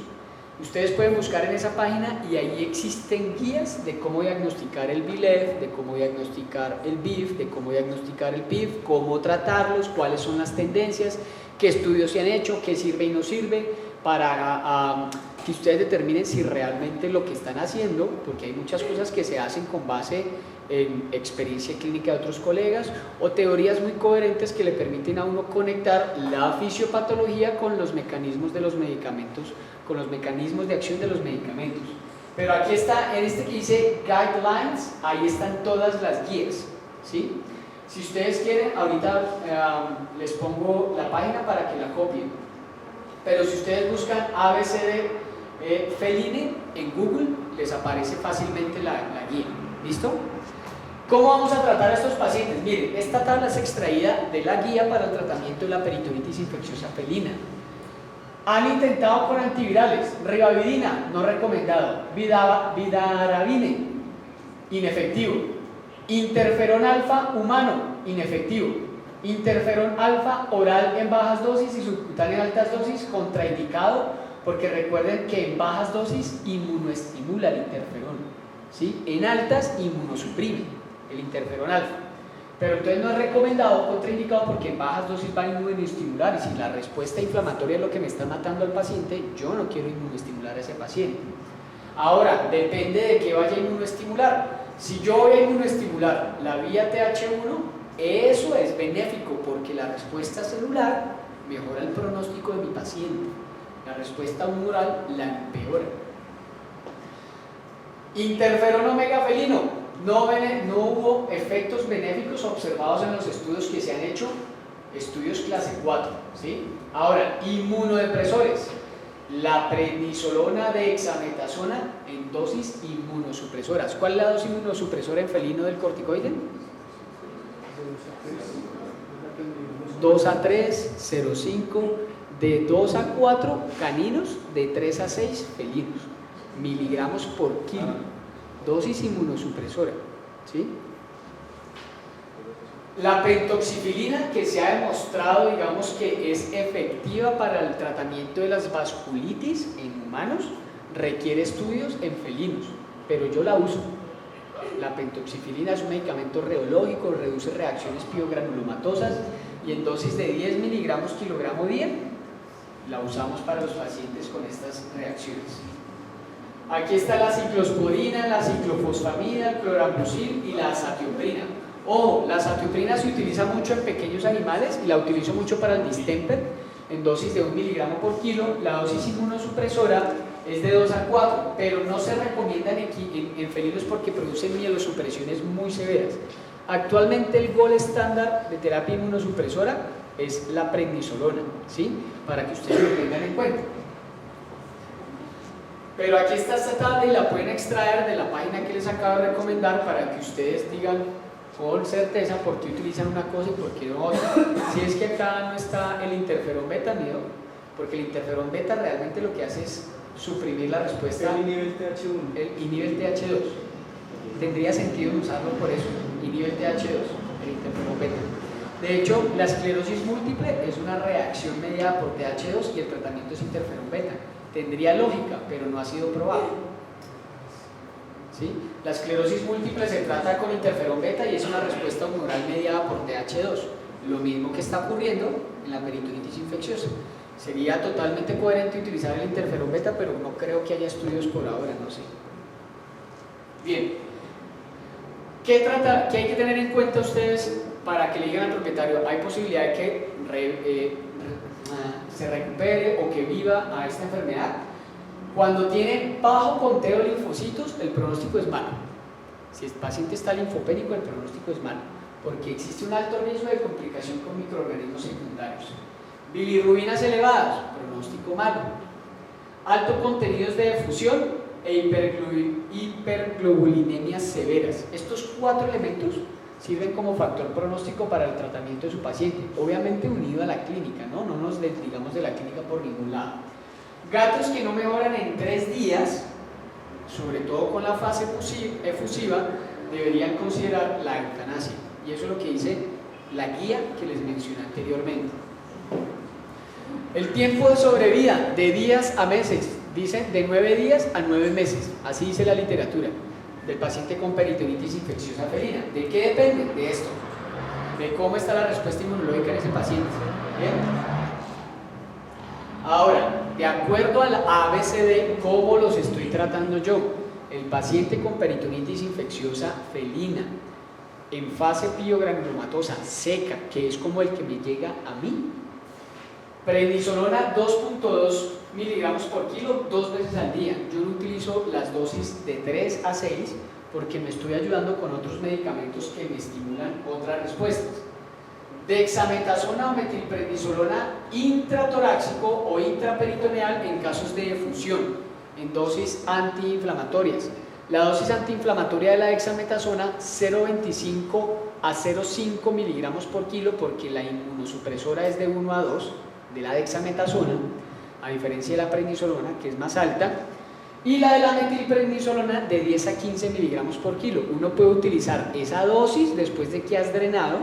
Ustedes pueden buscar en esa página y ahí existen guías de cómo diagnosticar el BILEF, de cómo diagnosticar el BIF, de cómo diagnosticar el PIF, cómo tratarlos, cuáles son las tendencias, qué estudios se han hecho, qué sirve y no sirve, para que ustedes determinen si realmente lo que están haciendo, porque hay muchas cosas que se hacen con base en experiencia clínica de otros colegas o teorías muy coherentes que le permiten a uno conectar la fisiopatología con los mecanismos de los medicamentos, con los mecanismos de acción de los medicamentos. Pero aquí está, en este que dice Guidelines, ahí están todas las guías, ¿sí? Si ustedes quieren, ahorita les pongo la página para que la copien. Pero si ustedes buscan ABCD Feline en Google, les aparece fácilmente la guía. ¿Listo? ¿Cómo vamos a tratar a estos pacientes? Miren, esta tabla es extraída de la guía para el tratamiento de la peritonitis infecciosa felina. Han intentado con antivirales, ribavirin, no recomendado, vidarabine, inefectivo, interferón alfa humano, inefectivo, interferón alfa oral en bajas dosis y subcutáneo en altas dosis, contraindicado, porque recuerden que en bajas dosis inmunoestimula el interferón, ¿sí? En altas inmunosuprime el interferón alfa, pero entonces no es recomendado, contraindicado, porque en bajas dosis va a inmunoestimular, y si la respuesta inflamatoria es lo que me está matando al paciente, yo no quiero inmunoestimular a ese paciente. Ahora, depende de qué vaya a inmunoestimular. Si yo voy a inmunoestimular la vía TH1, eso es benéfico porque la respuesta celular mejora el pronóstico de mi paciente, la respuesta humoral la empeora. Interferón omega felino, no hubo efectos benéficos observados en los estudios que se han hecho, estudios clase 4, ¿sí? Ahora, inmunodepresores, la prednisolona de dexametasona en dosis inmunosupresoras. ¿Cuál es la dosis inmunosupresora en felino del corticoide? 2 a 3, 0,5, de 2 a 4 caninos, de 3 a 6 felinos, miligramos por kilo, dosis inmunosupresora, ¿sí? La pentoxifilina, que se ha demostrado, digamos, que es efectiva para el tratamiento de las vasculitis en humanos, requiere estudios en felinos, pero yo la uso. La pentoxifilina es un medicamento reológico, reduce reacciones piogranulomatosas y en dosis de 10 miligramos kilogramo día la usamos para los pacientes con estas reacciones. Aquí está la ciclosporina, la ciclofosfamida, el clorambucil y la azatioprina. Ojo, la azatioprina se utiliza mucho en pequeños animales y la utilizo mucho para el distemper en dosis de 1 miligramo por kilo. La dosis inmunosupresora es de 2 a 4, pero no se recomiendan en felinos porque producen mielosupresiones muy severas. Actualmente el gold estándar de terapia inmunosupresora es la prednisolona, ¿sí? Para que ustedes lo tengan en cuenta. Pero aquí está esta tabla y la pueden extraer de la página que les acabo de recomendar para que ustedes digan con certeza por qué utilizan una cosa y por qué no otra. Si es que acá no está el interferón beta, miedo, porque el interferón beta realmente lo que hace es suprimir la respuesta. El inhibe el TH1. El inhibe el TH2. Tendría sentido usarlo por eso, inhibe el TH2, el interferón beta. De hecho, la esclerosis múltiple es una reacción mediada por TH2 y el tratamiento es interferón beta. Tendría lógica, pero no ha sido probado. ¿Sí? La esclerosis múltiple se trata con interferón beta y es una respuesta humoral mediada por TH2. Lo mismo que está ocurriendo en la peritonitis infecciosa. Sería totalmente coherente utilizar el interferón beta, pero no creo que haya estudios por ahora, no sé. Bien. ¿Qué hay que tener en cuenta ustedes para que le digan al propietario? Hay posibilidad de que se recupere o que viva a esta enfermedad. Cuando tiene bajo conteo de linfocitos, el pronóstico es malo. Si el paciente está linfopénico, el pronóstico es malo, porque existe un alto riesgo de complicación con microorganismos secundarios. Bilirrubinas elevadas, pronóstico malo. Alto contenidos de efusión e hiperglobulinemias severas. Estos 4 elementos sirven como factor pronóstico para el tratamiento de su paciente, obviamente unido a la clínica, no nos desligamos de la clínica por ningún lado. Gatos que no mejoran en 3 días, sobre todo con la fase efusiva, deberían considerar la eutanasia, y eso es lo que dice la guía que les mencioné anteriormente. El tiempo de sobrevida de días a meses, dicen de 9 días a 9 meses, así dice la literatura, del paciente con peritonitis infecciosa felina. ¿De qué depende? De esto, de cómo está la respuesta inmunológica en ese paciente. ¿Bien? Ahora, de acuerdo al ABCD, ¿cómo los estoy tratando yo? El paciente con peritonitis infecciosa felina en fase piogranulomatosa seca, que es como el que me llega a mí, prednisolona 2.2 miligramos por kilo 2 veces al día. Yo no utilizo las dosis de 3 a 6 porque me estoy ayudando con otros medicamentos que me estimulan otras respuestas. Dexametasona o metilprednisolona intratoráxico o intraperitoneal en casos de efusión, en dosis antiinflamatorias. La dosis antiinflamatoria de la dexametasona 0.25 a 0.5 miligramos por kilo, porque la inmunosupresora es de 1 a 2 de la dexametasona, a diferencia de la prednisolona, que es más alta, y la de la metilprednisolona de 10 a 15 miligramos por kilo. Uno puede utilizar esa dosis después de que has drenado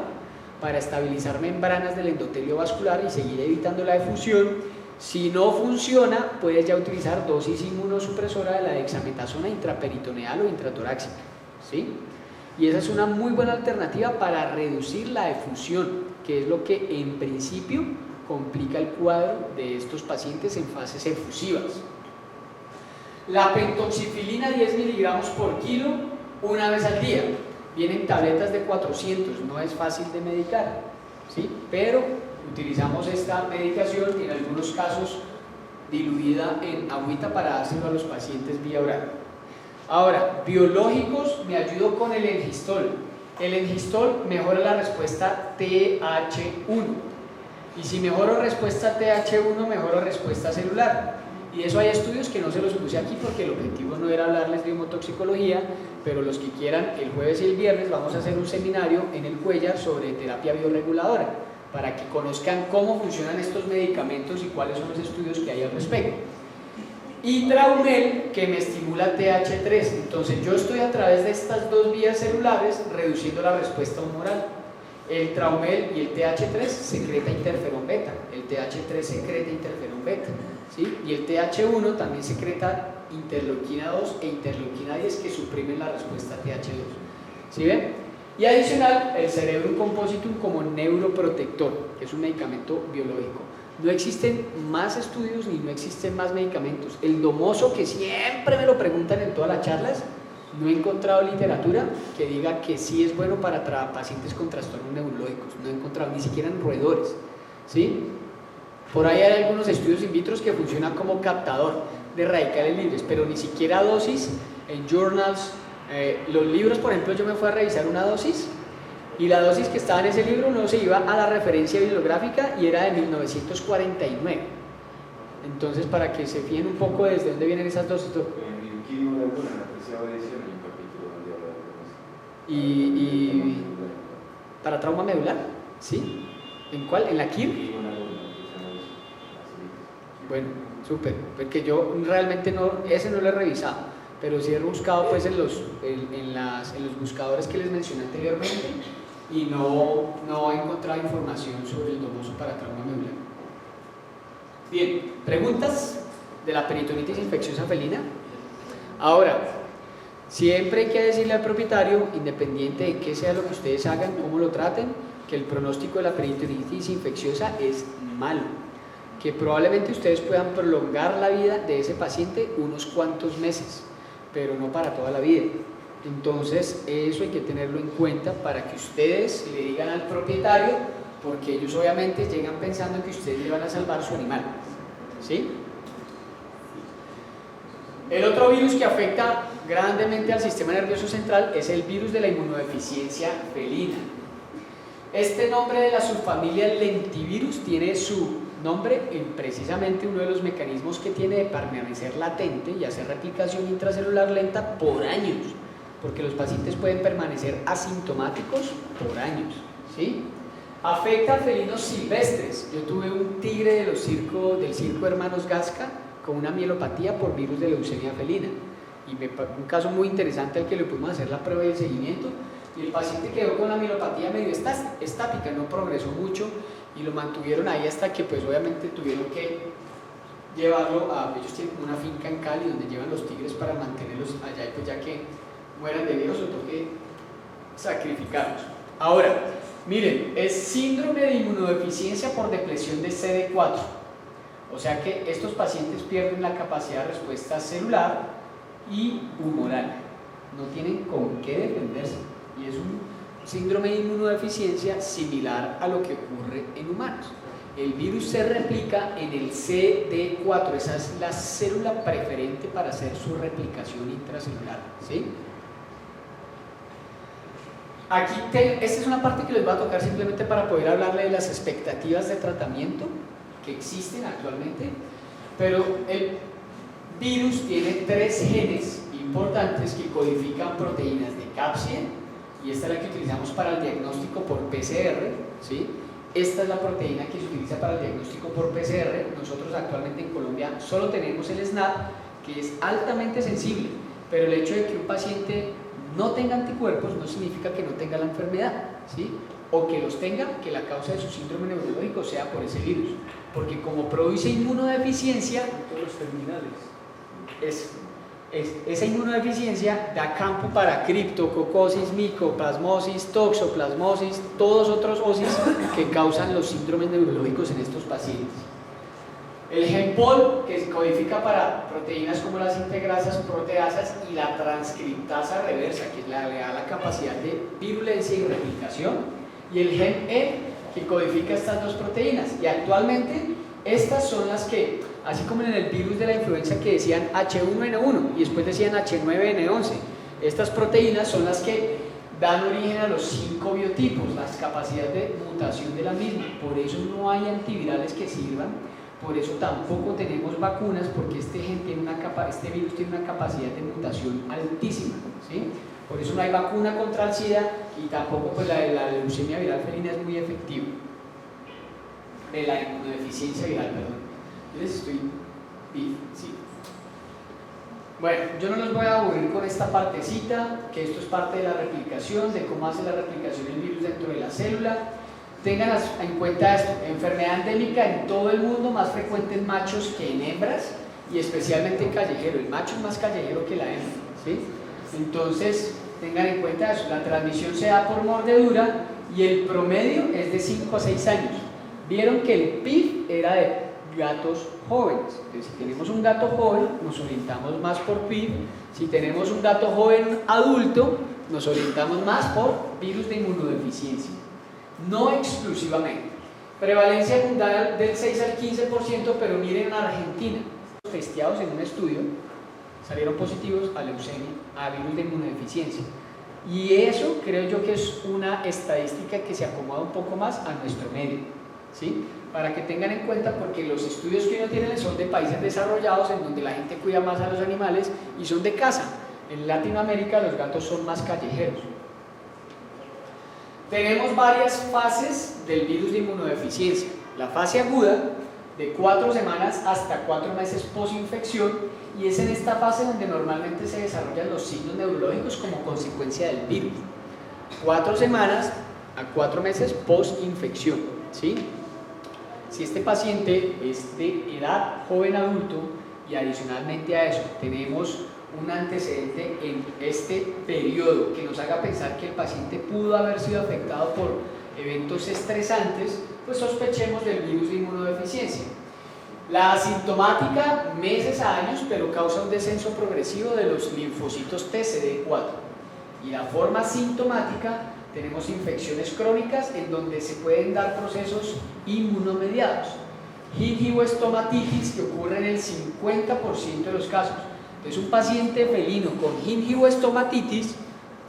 para estabilizar membranas del endotelio vascular y seguir evitando la efusión. Si no funciona, puedes ya utilizar dosis inmunosupresora de la dexametasona intraperitoneal o intratoráxica, ¿sí? Y esa es una muy buena alternativa para reducir la efusión, que es lo que en principio complica el cuadro de estos pacientes en fases efusivas. La pentoxifilina 10 miligramos por kilo una vez al día. Vienen tabletas de 400, no es fácil de medicar, ¿sí? Pero utilizamos esta medicación en algunos casos diluida en agüita para dárselo a los pacientes vía oral. Ahora, biológicos, me ayudo con el engistol. El engistol mejora la respuesta TH1. Y si mejoro respuesta TH1, mejoro respuesta celular. Y de eso hay estudios que no se los puse aquí porque el objetivo no era hablarles de hemotoxicología, pero los que quieran, el jueves y el viernes vamos a hacer un seminario en el Cuellar sobre terapia bioreguladora, para que conozcan cómo funcionan estos medicamentos y cuáles son los estudios que hay al respecto. Y Traumel, que me estimula TH3. Entonces yo estoy a través de estas 2 vías celulares reduciendo la respuesta humoral. El Traumel y el TH3 secreta interferón beta, el TH3 secreta interferón beta, ¿sí? Y el TH1 también secreta interleuquina 2 e interleuquina 10 que suprimen la respuesta TH2, ¿sí ven? Y adicional, el Cerebrum compositum como neuroprotector, que es un medicamento biológico. No existen más estudios ni no existen más medicamentos. El domoso, que siempre me lo preguntan en todas las charlas, no he encontrado literatura que diga que sí es bueno para pacientes con trastornos neurológicos. No he encontrado, ni siquiera en roedores, ¿sí? Por ahí hay algunos estudios in vitro que funcionan como captador de radicales libres, pero ni siquiera dosis en journals. Los libros, por ejemplo, yo me fui a revisar una dosis y la dosis que estaba en ese libro no se iba a la referencia bibliográfica y era de 1949. Entonces, para que se fijen un poco desde dónde vienen esas dosis. Y para trauma medular, ¿sí? ¿En cuál? ¿En la KIR? Bueno, súper, porque yo realmente ese no lo he revisado, pero sí he buscado pues en los buscadores que les mencioné anteriormente y no he encontrado información sobre el domoso para trauma medular. Bien, ¿preguntas de la peritonitis infecciosa felina? Ahora, siempre hay que decirle al propietario, independiente de qué sea lo que ustedes hagan, cómo lo traten, que el pronóstico de la peritonitis infecciosa es malo, que probablemente ustedes puedan prolongar la vida de ese paciente unos cuantos meses, pero no para toda la vida. Entonces, eso hay que tenerlo en cuenta para que ustedes le digan al propietario, porque ellos obviamente llegan pensando que ustedes le van a salvar su animal, ¿sí? El otro virus que afecta grandemente al sistema nervioso central es el virus de la inmunodeficiencia felina. Este nombre de la subfamilia lentivirus tiene su nombre en precisamente uno de los mecanismos que tiene de permanecer latente y hacer replicación intracelular lenta por años, porque los pacientes pueden permanecer asintomáticos por años, ¿sí? Afecta a felinos silvestres. Yo tuve un tigre del circo Hermanos Gasca con una mielopatía por virus de leucemia felina, y un caso muy interesante al que le pudimos hacer la prueba y el seguimiento, y el paciente quedó con la mielopatía medio estática, no progresó mucho, y lo mantuvieron ahí hasta que pues obviamente tuvieron que llevarlo a, ellos tienen como una finca en Cali donde llevan los tigres para mantenerlos allá, y pues ya que mueran de viejos o toque sacrificarlos. Ahora, miren, es síndrome de inmunodeficiencia por depresión de CD4, o sea que estos pacientes pierden la capacidad de respuesta celular y humoral, no tienen con qué defenderse, y es un síndrome de inmunodeficiencia similar a lo que ocurre en humanos. El virus se replica en el CD4, esa es la célula preferente para hacer su replicación intracelular, ¿sí? Aquí, esta es una parte que les va a tocar simplemente para poder hablarle de las expectativas de tratamiento que existen actualmente, pero el virus tiene 3 genes importantes que codifican proteínas de capsid, y esta es la que utilizamos para el diagnóstico por PCR, ¿sí? Esta es la proteína que se utiliza para el diagnóstico por PCR. Nosotros actualmente en Colombia solo tenemos el SNAP, que es altamente sensible, pero el hecho de que un paciente no tenga anticuerpos no significa que no tenga la enfermedad, ¿sí? O que los tenga, que la causa de su síndrome neurológico sea por ese virus, porque como produce inmunodeficiencia, todos los terminales, esa inmunodeficiencia da campo para criptococosis, micoplasmosis, toxoplasmosis, todos otros osis que causan los síndromes neurológicos en estos pacientes. El gen POL, que se codifica para proteínas como las integrasas, proteasas, y la transcriptasa reversa, que le da la capacidad de virulencia y replicación, y el gen E, que codifica estas 2 proteínas, y actualmente estas son las que, así como en el virus de la influenza que decían H1N1 y después decían H9N11, estas proteínas son las que dan origen a los 5 biotipos, las capacidades de mutación de la misma. Por eso no hay antivirales que sirvan, por eso tampoco tenemos vacunas, porque este virus tiene una capacidad de mutación altísima, ¿sí? Por eso no hay vacuna contra el SIDA, y tampoco pues la leucemia viral felina es muy efectiva, de la inmunodeficiencia viral, perdón. Yo les estoy... Sí. Bueno, yo no los voy a aburrir con esta partecita, que esto es parte de la replicación, de cómo hace la replicación el virus dentro de la célula. Tengan en cuenta esto: enfermedad endémica en todo el mundo, más frecuente en machos que en hembras, y especialmente en callejero. El macho es más callejero que la hembra, ¿sí? Entonces, tengan en cuenta eso. La transmisión se da por mordedura y el promedio es de 5 a 6 años. Vieron que el PIB era de gatos jóvenes. Entonces, si tenemos un gato joven, nos orientamos más por PIB. Si tenemos un gato joven adulto, nos orientamos más por virus de inmunodeficiencia. No exclusivamente. Prevalencia mundial del 6 al 15%, pero miren en Argentina, testeados en un estudio, salieron positivos a leucemia, a virus de inmunodeficiencia. Y eso creo yo que es una estadística que se acomoda un poco más a nuestro medio, ¿sí? Para que tengan en cuenta, porque los estudios que uno tiene son de países desarrollados, en donde la gente cuida más a los animales y son de casa. En Latinoamérica los gatos son más callejeros. Tenemos varias fases del virus de inmunodeficiencia. La fase aguda, de 4 semanas hasta 4 meses posinfección, y es en esta fase donde normalmente se desarrollan los signos neurológicos como consecuencia del virus. 4 semanas a 4 meses posinfección, ¿sí? Si este paciente es de edad joven adulto, y adicionalmente a eso tenemos un antecedente en este periodo que nos haga pensar que el paciente pudo haber sido afectado por eventos estresantes, pues sospechemos del virus de inmunodeficiencia. La asintomática, meses a años, pero causa un descenso progresivo de los linfocitos TCD4. Y la forma sintomática, tenemos infecciones crónicas en donde se pueden dar procesos inmunomediados. Gingivoestomatitis, que ocurre en el 50% de los casos. Entonces, un paciente felino con gingivoestomatitis,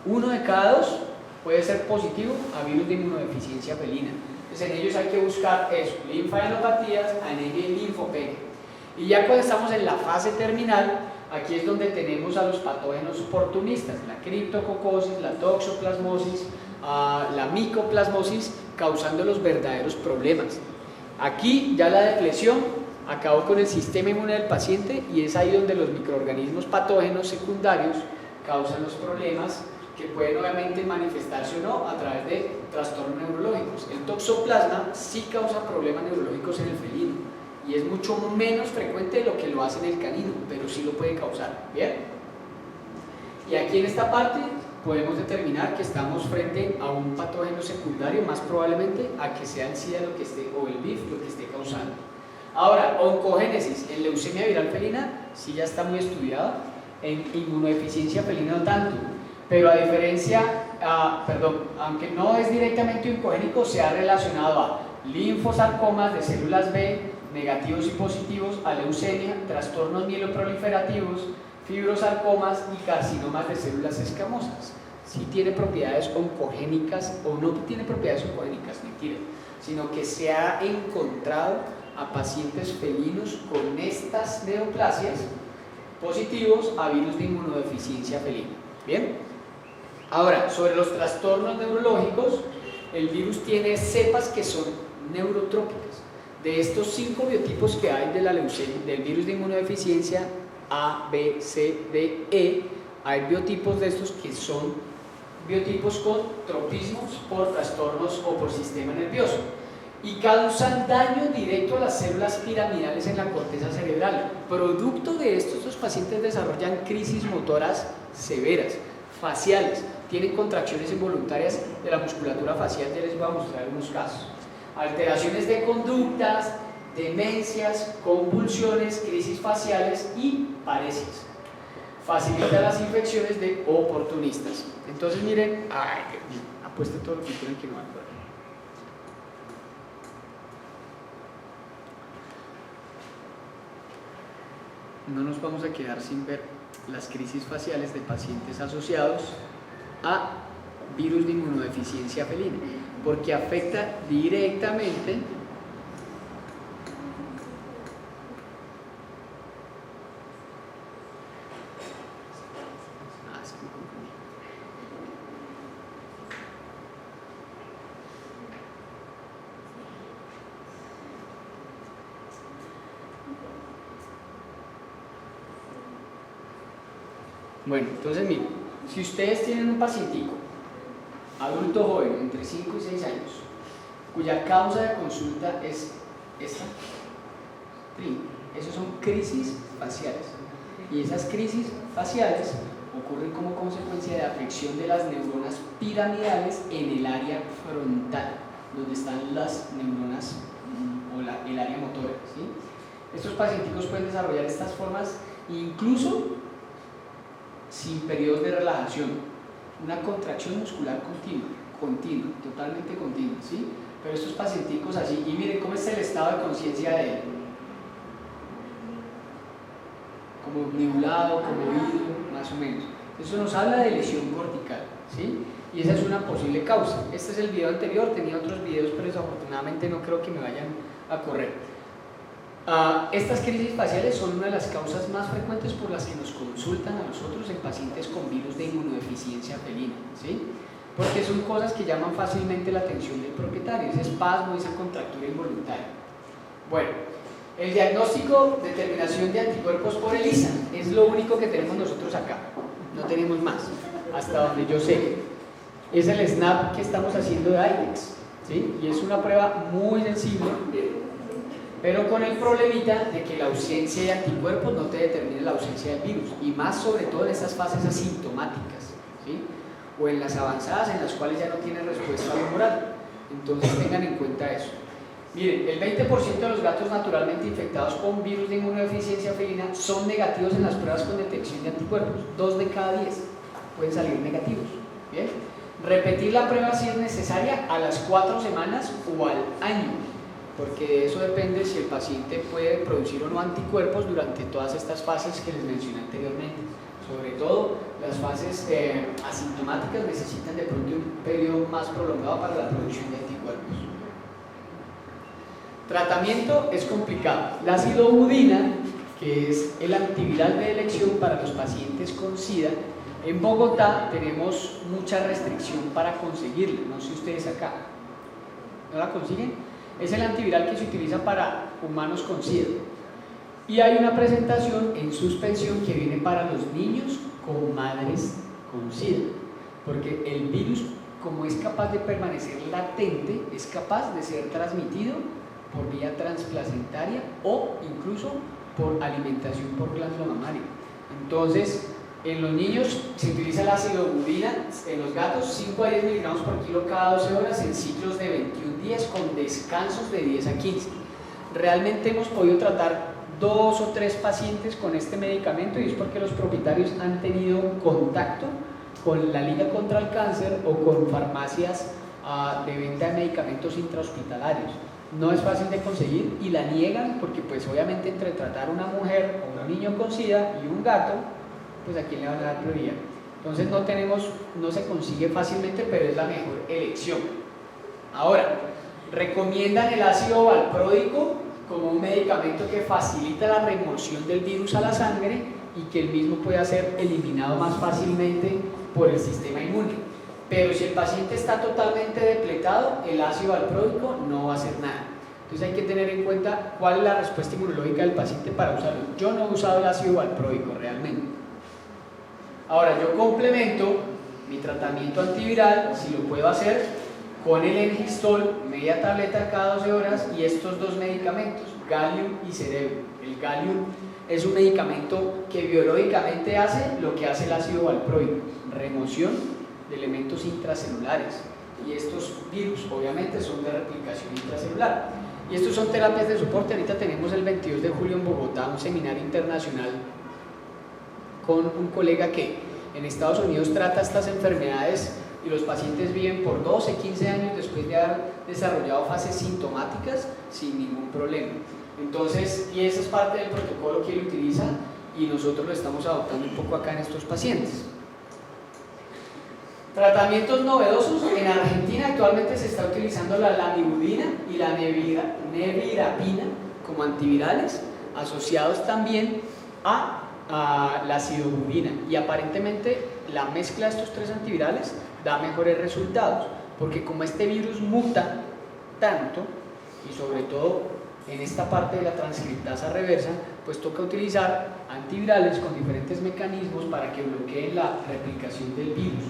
1 de cada 2 puede ser positivo a virus de inmunodeficiencia felina. Entonces, en ellos hay que buscar eso, linfadenopatías, anemia y linfopenia. Y ya cuando estamos en la fase terminal, aquí es donde tenemos a los patógenos oportunistas, la criptococosis, la toxoplasmosis, la micoplasmosis, causando los verdaderos problemas. Aquí ya la depresión acabó con el sistema inmune del paciente y es ahí donde los microorganismos patógenos secundarios causan los problemas que pueden obviamente manifestarse o no a través de trastornos neurológicos. El toxoplasma sí causa problemas neurológicos en el felino y es mucho menos frecuente de lo que lo hace en el canino, pero sí lo puede causar. ¿Bien? Y aquí en esta parte podemos determinar que estamos frente a un patógeno secundario, más probablemente a que sea el SIDA lo que esté, o el BIF lo que esté causando. Ahora, oncogénesis en leucemia viral felina sí ya está muy estudiada, en inmunodeficiencia felina no tanto, pero a diferencia, aunque no es directamente oncogénico, se ha relacionado a linfosarcomas de células B, negativos y positivos, a leucemia, trastornos mieloproliferativos, fibrosarcomas y carcinomas de células escamosas. Sí tiene propiedades oncogénicas o no tiene propiedades oncogénicas, mentira, sino que se ha encontrado a pacientes felinos con estas neoplasias positivos a virus de inmunodeficiencia felina. ¿Bien? Ahora, sobre los trastornos neurológicos, el virus tiene cepas que son neurotrópicas. De estos 5 biotipos que hay de la leucemia, del virus de inmunodeficiencia A, B, C, D, E, hay biotipos de estos que son biotipos con tropismos por trastornos o por sistema nervioso y causan daño directo a las células piramidales en la corteza cerebral. Producto de esto, estos pacientes desarrollan crisis motoras severas, faciales, tienen contracciones involuntarias de la musculatura facial, ya les voy a mostrar unos casos. Alteraciones de conductas, demencias, convulsiones, crisis faciales y paresias. Facilita las infecciones de oportunistas. Entonces miren, apuesten todo lo que quieran que no acuerden. No nos vamos a quedar sin ver las crisis faciales de pacientes asociados a virus de inmunodeficiencia felina, porque afecta directamente Bueno, entonces miren, si ustedes tienen un pacientico, adulto joven, entre 5 y 6 años, cuya causa de consulta es esta, esas son crisis faciales. Y esas crisis faciales ocurren como consecuencia de afección de las neuronas piramidales en el área frontal, donde están las neuronas o el área motora, ¿sí? Estos pacienticos pueden desarrollar estas formas incluso sin periodos de relajación, una contracción muscular continua, totalmente continua, ¿sí? Pero estos pacienticos así, y miren cómo es el estado de conciencia de él, como nublado, como oído, más o menos. Eso nos habla de lesión cortical, ¿sí? Y esa es una posible causa. Este es el video anterior, tenía otros videos, pero desafortunadamente no creo que me vayan a correr. Estas crisis faciales son una de las causas más frecuentes por las que nos consultan a nosotros en pacientes con virus de inmunodeficiencia felina, ¿sí? Porque son cosas que llaman fácilmente la atención del propietario, ese espasmo, esa contractura involuntaria. Bueno, el diagnóstico, determinación de anticuerpos por ELISA, es lo único que tenemos nosotros acá, no tenemos más, hasta donde yo sé. Es el SNAP que estamos haciendo de IDEX, ¿sí? Y es una prueba muy sensible, pero con el problemita de que la ausencia de anticuerpos no te determine la ausencia del virus, y más sobre todo en estas fases asintomáticas, ¿sí? O en las avanzadas en las cuales ya no tienen respuesta humoral. Entonces tengan en cuenta eso. Miren, el 20% de los gatos naturalmente infectados con virus de inmunodeficiencia felina son negativos en las pruebas con detección de anticuerpos, 2 de cada 10. pueden salir negativos. ¿Bien? Repetir la prueba si es necesaria a las 4 semanas o al año, porque de eso depende si el paciente puede producir o no anticuerpos durante todas estas fases que les mencioné anteriormente. Sobre todo las fases asintomáticas necesitan de pronto un periodo más prolongado para la producción de anticuerpos. Tratamiento es complicado. La acidobudina, que es el antiviral de elección para los pacientes con SIDA, en Bogotá tenemos mucha restricción para conseguirla. No sé ustedes acá, ¿no la consiguen? Es el antiviral que se utiliza para humanos con SIDA. Y hay una presentación en suspensión que viene para los niños con madres con SIDA, porque el virus, como es capaz de permanecer latente, es capaz de ser transmitido por vía transplacentaria o incluso por alimentación por glándula mamaria. Entonces, en los niños se utiliza la acidobudina, en los gatos 5 a 10 miligramos por kilo cada 12 horas en ciclos de 21 días con descansos de 10 a 15. Realmente hemos podido tratar 2 o 3 pacientes con este medicamento y es porque los propietarios han tenido contacto con la Liga contra el Cáncer o con farmacias de venta de medicamentos intrahospitalarios. No es fácil de conseguir y la niegan porque pues obviamente entre tratar una mujer o un niño con SIDA y un gato, pues a quién le van a dar prioridad. Entonces no se consigue fácilmente, pero es la mejor elección. Ahora, recomiendan el ácido valpródico como un medicamento que facilita la remoción del virus a la sangre y que el mismo pueda ser eliminado más fácilmente por el sistema inmune. Pero si el paciente está totalmente depletado, el ácido valpródico no va a hacer nada. Entonces hay que tener en cuenta cuál es la respuesta inmunológica del paciente para usarlo. Yo no he usado el ácido valpródico realmente. Ahora, yo complemento mi tratamiento antiviral, si lo puedo hacer, con el Engistol, media tableta cada 12 horas, y estos 2 medicamentos, Gallium y Cerebrum. El Gallium es un medicamento que biológicamente hace lo que hace el ácido valproico, remoción de elementos intracelulares, y estos virus obviamente son de replicación intracelular. Y estos son terapias de soporte. Ahorita tenemos el 22 de julio en Bogotá un seminario internacional con un colega que en Estados Unidos trata estas enfermedades y los pacientes viven por 12, 15 años después de haber desarrollado fases sintomáticas sin ningún problema. Entonces, y esa es parte del protocolo que él utiliza y nosotros lo estamos adoptando un poco acá en estos pacientes. Tratamientos novedosos. En Argentina actualmente se está utilizando la lamivudina y la nevirapina como antivirales, asociados también a la acidobudina, y aparentemente la mezcla de estos 3 antivirales da mejores resultados, porque como este virus muta tanto, y sobre todo en esta parte de la transcriptasa reversa, pues toca utilizar antivirales con diferentes mecanismos para que bloqueen la replicación del virus.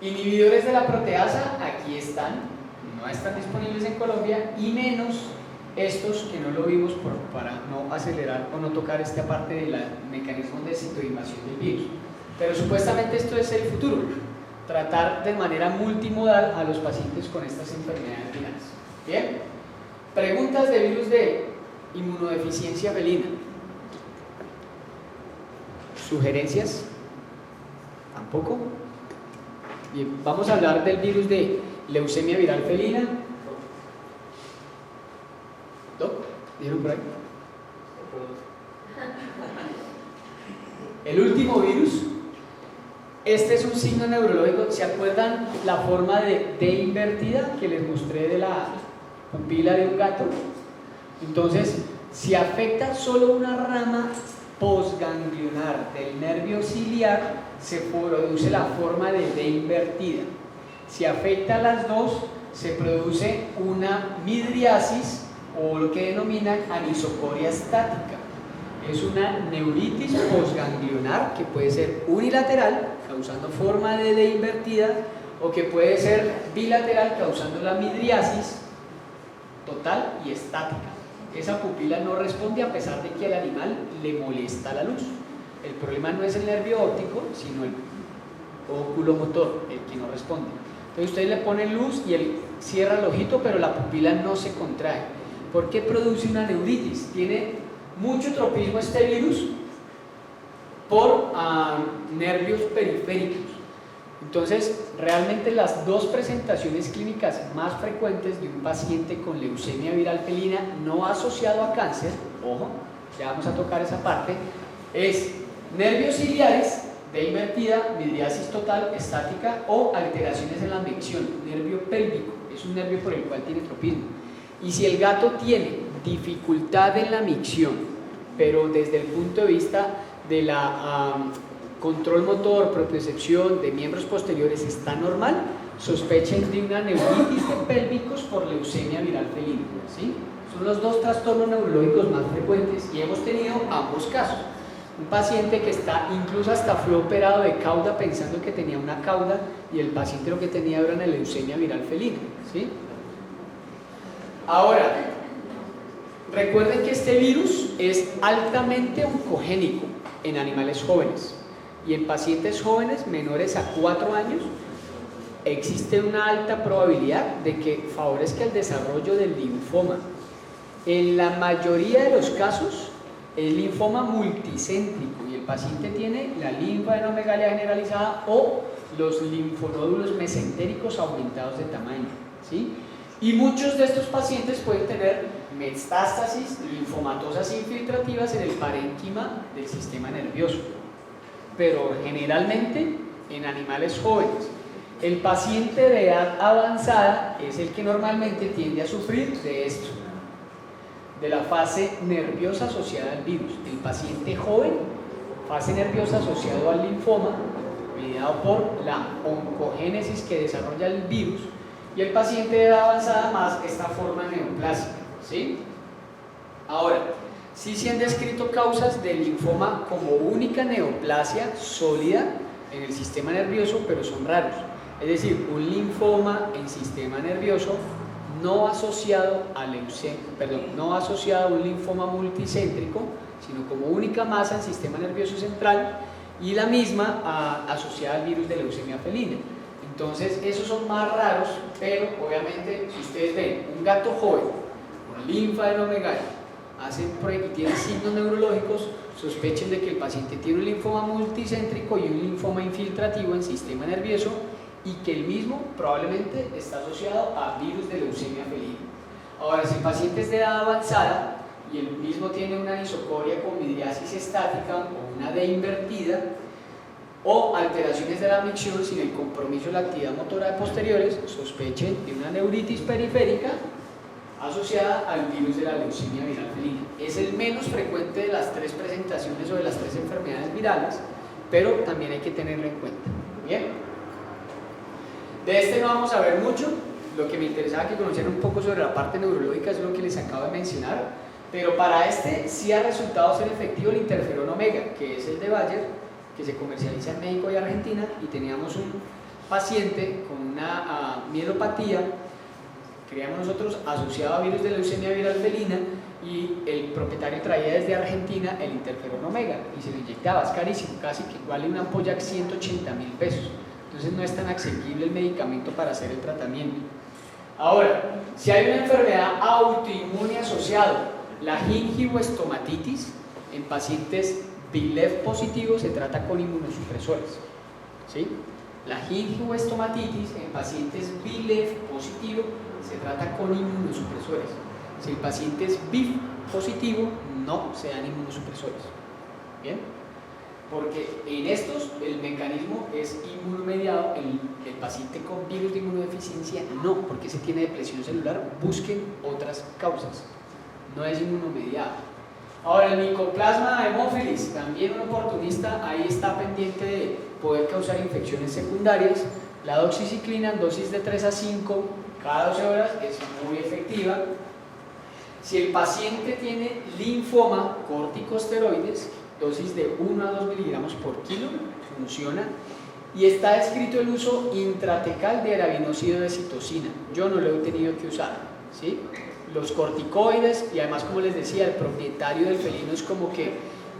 Inhibidores de la proteasa, aquí están, no están disponibles en Colombia, y menos estos que no lo vimos para no acelerar o no tocar esta parte del mecanismo de citoinvasión del virus. Pero supuestamente esto es el futuro, tratar de manera multimodal a los pacientes con estas enfermedades virales. Bien, preguntas de virus de inmunodeficiencia felina. ¿Sugerencias? ¿Tampoco? Bien, vamos a hablar del virus de leucemia viral felina. ¿Doc? ¿Dieron por ahí? El último virus. Este es un signo neurológico. ¿Se acuerdan la forma de D invertida que les mostré de la pupila de un gato? Entonces, si afecta solo una rama postganglionar del nervio ciliar, se produce la forma de D invertida. Si afecta a las dos, se produce una midriasis o lo que denominan anisocoria estática. Es una neuritis postganglionar que puede ser unilateral, causando forma de D invertida, o que puede ser bilateral, causando la midriasis total y estática. Esa pupila no responde a pesar de que al animal le molesta la luz. El problema no es el nervio óptico, sino el oculomotor, el que no responde. Entonces ustedes le ponen luz y él cierra el ojito, pero la pupila no se contrae. ¿Por qué produce una neuritis? Tiene mucho tropismo este virus por nervios periféricos. Entonces, realmente las dos presentaciones clínicas más frecuentes de un paciente con leucemia viral felina no asociado a cáncer, ojo, ya vamos a tocar esa parte, es nervios ciliares de invertida, midriasis total, estática o alteraciones en la micción, nervio pélvico, es un nervio por el cual tiene tropismo. Y si el gato tiene dificultad en la micción, pero desde el punto de vista de la control motor, propiocepción de miembros posteriores está normal, sospechen de una neuritis de pélvicos por leucemia viral felina, ¿sí? Son los dos trastornos neurológicos más frecuentes y hemos tenido ambos casos. Un paciente que está, incluso hasta fue operado de cauda pensando que tenía una cauda y el paciente lo que tenía era una leucemia viral felina, ¿sí? Ahora, recuerden que este virus es altamente oncogénico en animales jóvenes y en pacientes jóvenes menores a 4 años existe una alta probabilidad de que favorezca el desarrollo del linfoma. En la mayoría de los casos es linfoma multicéntrico y el paciente tiene la linfadenoromegalia generalizada o los linfonódulos mesentéricos aumentados de tamaño, ¿sí? Y muchos de estos pacientes pueden tener metástasis linfomatosas infiltrativas en el parénquima del sistema nervioso, pero generalmente en animales jóvenes. El paciente de edad avanzada es el que normalmente tiende a sufrir de esto, de la fase nerviosa asociada al virus. El paciente joven, fase nerviosa asociada al linfoma, mediado por la oncogénesis que desarrolla el virus, y el paciente de edad avanzada más esta forma neoplásica, ¿sí? Ahora, sí se han descrito causas del linfoma como única neoplasia sólida en el sistema nervioso, pero son raros. Es decir, un linfoma en sistema nervioso no asociado a no asociado a un linfoma multicéntrico, sino como única masa en sistema nervioso central y la misma asociada al virus de leucemia felina. Entonces, esos son más raros, pero obviamente, si ustedes ven un gato joven con linfadenoromegalia, y tiene signos neurológicos, sospechen de que el paciente tiene un linfoma multicéntrico y un linfoma infiltrativo en sistema nervioso y que el mismo probablemente está asociado a virus de leucemia felina. Ahora, si el paciente es de edad avanzada y el mismo tiene una anisocoria con midriasis estática o una D invertida, o alteraciones de la micción sin el compromiso de la actividad motora de posteriores, sospechen de una neuritis periférica asociada al virus de la leucemia viral felina. Es el menos frecuente de las 3 presentaciones o de las 3 enfermedades virales, pero también hay que tenerlo en cuenta. Bien, de este no vamos a ver mucho. Lo que me interesaba que conocieran un poco sobre la parte neurológica es lo que les acabo de mencionar, pero para este sí ha resultado ser efectivo el interferón omega, que es el de Bayer, que se comercializa en México y Argentina, y teníamos un paciente con una mielopatía, creíamos nosotros, asociado a virus de leucemia viral felina, y el propietario traía desde Argentina el interferón omega y se lo inyectaba, es carísimo, casi que vale una ampolla 180.000 pesos, entonces no es tan asequible el medicamento para hacer el tratamiento. Ahora, si hay una enfermedad autoinmune asociada, la gingivoestomatitis en pacientes BILEF positivo se trata con inmunosupresores, ¿sí? La gingivoestomatitis en pacientes BILEF positivo se trata con inmunosupresores. Si el paciente es BIF positivo, no se dan inmunosupresores. ¿Bien? Porque en estos el mecanismo es inmunomediado, el paciente con virus de inmunodeficiencia no, porque se tiene depresión celular, busquen otras causas, no es inmunomediado. Ahora, el Mycoplasma haemophilus, también un oportunista, ahí está pendiente de poder causar infecciones secundarias. La doxiciclina en dosis de 3 a 5 cada 12 horas es muy efectiva. Si el paciente tiene linfoma, corticosteroides, dosis de 1 a 2 miligramos por kilo, funciona. Y está descrito el uso intratecal de arabinócido de citosina. Yo no lo he tenido que usar, ¿sí? Los corticoides, y además, como les decía, el propietario del felino es como que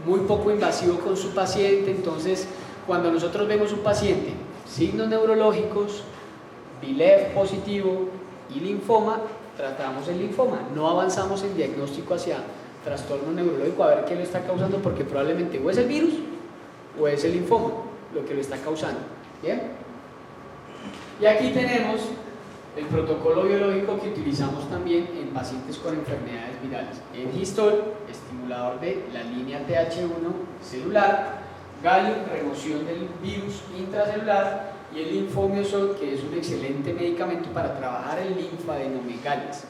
muy poco invasivo con su paciente. Entonces, cuando nosotros vemos un paciente, signos neurológicos, BILEF positivo y linfoma, tratamos el linfoma, no avanzamos en diagnóstico hacia trastorno neurológico a ver qué lo está causando, porque probablemente o es el virus o es el linfoma lo que lo está causando. ¿Bien? Y aquí tenemos el protocolo biológico que utilizamos también en pacientes con enfermedades virales. El histol, estimulador de la línea TH1 celular, gallium, remoción del virus intracelular, y el linfomiosol, que es un excelente medicamento para trabajar el linfadenomegalias.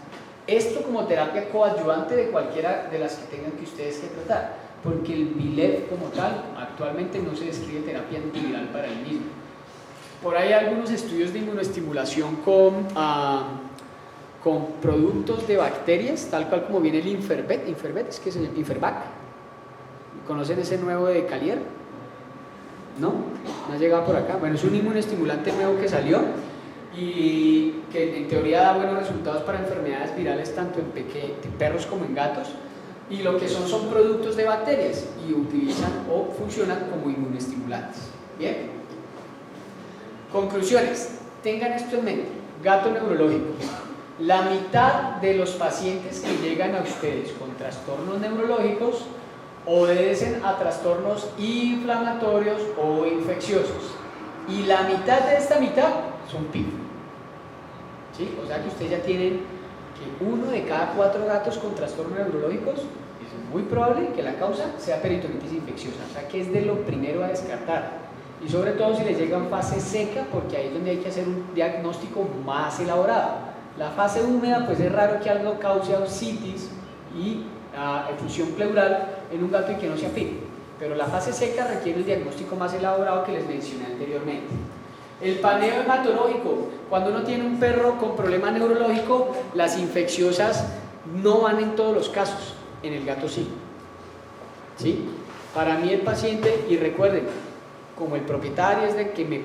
Esto como terapia coadyuvante de cualquiera de las que tengan que ustedes que tratar, porque el VILEV como tal actualmente no se describe terapia antiviral para el mismo. Por ahí hay algunos estudios de inmunoestimulación con productos de bacterias, tal cual como viene el Infervet, es que es el Infervac. ¿Conocen ese nuevo de Calier? ¿No? ¿No ha llegado por acá? Bueno, es un inmunoestimulante nuevo que salió y que en teoría da buenos resultados para enfermedades virales tanto en perros como en gatos, y lo que son productos de bacterias y utilizan o funcionan como inmunoestimulantes. Bien. Conclusiones, tengan esto en mente. Gato neurológico: la mitad de los pacientes que llegan a ustedes con trastornos neurológicos obedecen a trastornos inflamatorios o infecciosos, y la mitad de esta mitad son PIF. ¿Sí? O sea que ustedes ya tienen que 1 de cada 4 gatos con trastornos neurológicos es muy probable que la causa sea peritonitis infecciosa, o sea que es de lo primero a descartar, y sobre todo si les llega en fase seca, porque ahí es donde hay que hacer un diagnóstico más elaborado. La fase húmeda, pues es raro que algo cause ascitis y efusión pleural en un gato y que no sea PIF, pero la fase seca requiere el diagnóstico más elaborado que les mencioné anteriormente. El paneo hematológico: cuando uno tiene un perro con problema neurológico, las infecciosas no van en todos los casos, en el gato sí. ¿Sí? Para mí el paciente, y recuerden, como el propietario es de que me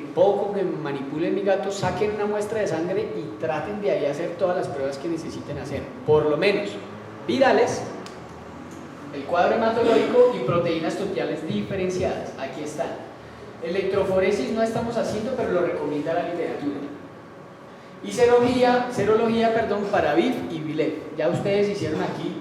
manipulen mi gato, saquen una muestra de sangre y traten de ahí hacer todas las pruebas que necesiten hacer, por lo menos virales, el cuadro hematológico y proteínas totiales diferenciadas. Aquí están. Electroforesis no estamos haciendo, pero lo recomienda la literatura. Y serología para VIF y VILEV. Ya ustedes hicieron aquí,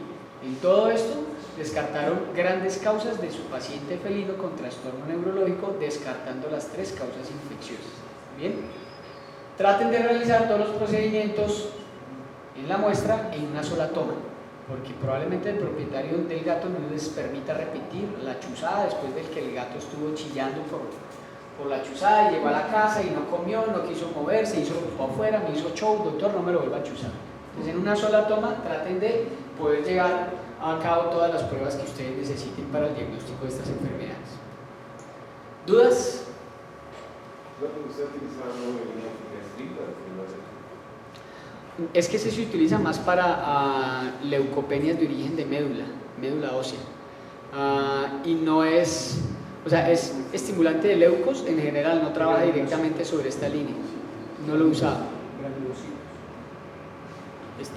en todo esto, descartaron grandes causas de su paciente felino con trastorno neurológico, descartando las 3 causas infecciosas. Bien, traten de realizar todos los procedimientos en la muestra en una sola toma, porque probablemente el propietario del gato no les permita repetir la chuzada después de que el gato estuvo chillando por la chuzada y llegó a la casa y no comió, no quiso moverse, hizo por afuera, me hizo show, doctor, no me lo vuelva a chuzar. Entonces en una sola toma traten de poder llevar a cabo todas las pruebas que ustedes necesiten para el diagnóstico de estas enfermedades. ¿Dudas? Es que ese se utiliza más para leucopenias de origen de médula ósea, y no es, o sea, es estimulante de leucos en general, no trabaja directamente sobre esta línea, no lo he usado.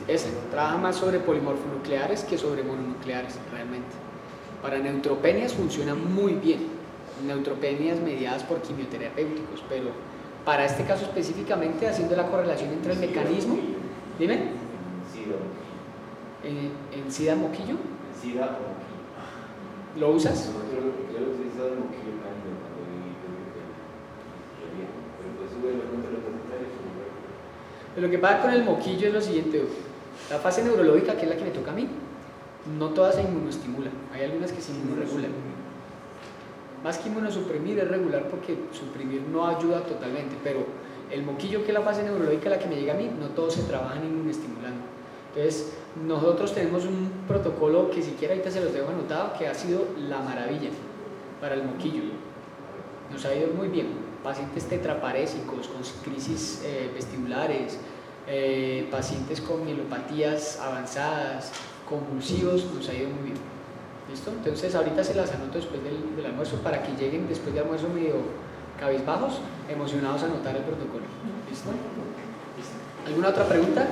Ese trabaja más sobre polimorfonucleares que sobre mononucleares realmente. Para neutropenias funciona muy bien, neutropenias mediadas por quimioterapéuticos, pero para este caso específicamente, haciendo la correlación entre el mecanismo. Dime. ¿En SIDA moquillo? En SIDA o moquillo. ¿Lo usas? Yo lo he utilizado en moquillo cálido cuando vi pero pues sube los números comentarios. Lo que pasa con el moquillo es lo siguiente: la fase neurológica, que es la que me toca a mí, no todas se inmunoestimulan, hay algunas que se inmunoregulan. Más que inmunosuprimir es regular, porque suprimir no ayuda totalmente, pero el moquillo, que es la fase neurológica, la que me llega a mí, no todos se trabajan inmunoestimulando. Entonces nosotros tenemos un protocolo que siquiera ahorita se los dejo anotado, que ha sido la maravilla para el moquillo, nos ha ido muy bien. Pacientes tetraparésicos, con crisis vestibulares, pacientes con mielopatías avanzadas, convulsivos, nos ha ido muy bien. ¿Listo? Entonces ahorita se las anoto después del almuerzo, para que lleguen después del almuerzo medio cabizbajos, emocionados a anotar el protocolo. ¿Listo? ¿Alguna otra pregunta?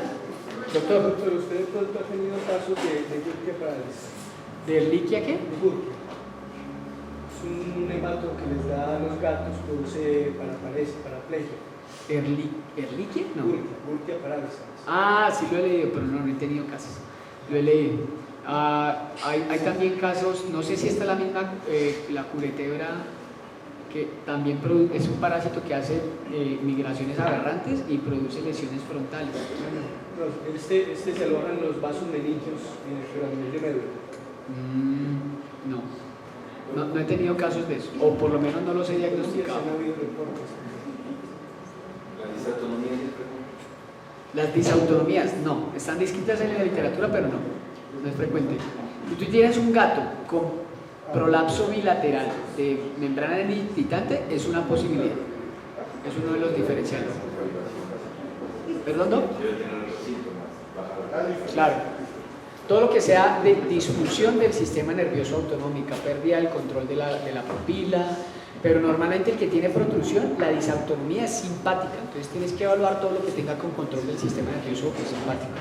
Doctor. Doctor, ¿usted de pronto ha tenido casos de Gürtner parálisis? ¿De liquia qué? De Gürtner. Es un hemato que les da a los gatos, produce paraplegia. ¿Erliquia? No. Gürtner parálisis. Ah, sí lo he leído, pero no he tenido casos. Lo he leído. Hay también casos, no sé si esta es la misma, la culetebra que también es un parásito que hace migraciones aberrantes y produce lesiones frontales. No, este se aloja en los vasos meningios, pero a nivel de médula. No he tenido casos de eso, o por lo menos no los he diagnosticado. Sí, han habido reportes. La disautonomía siempre. Las disautonomías, no, están descritas en la literatura, pero no es frecuente. Si tú tienes un gato con prolapso bilateral de membrana necrotizante, es una posibilidad, es uno de los diferenciales. ¿Perdón, no? Debe tener los síntomas. Claro. Todo lo que sea de disfunción del sistema nervioso autonómico, pérdida del control de la pupila, pero normalmente el que tiene protrusión, la disautonomía es simpática, entonces tienes que evaluar todo lo que tenga con control del sistema nervioso simpático.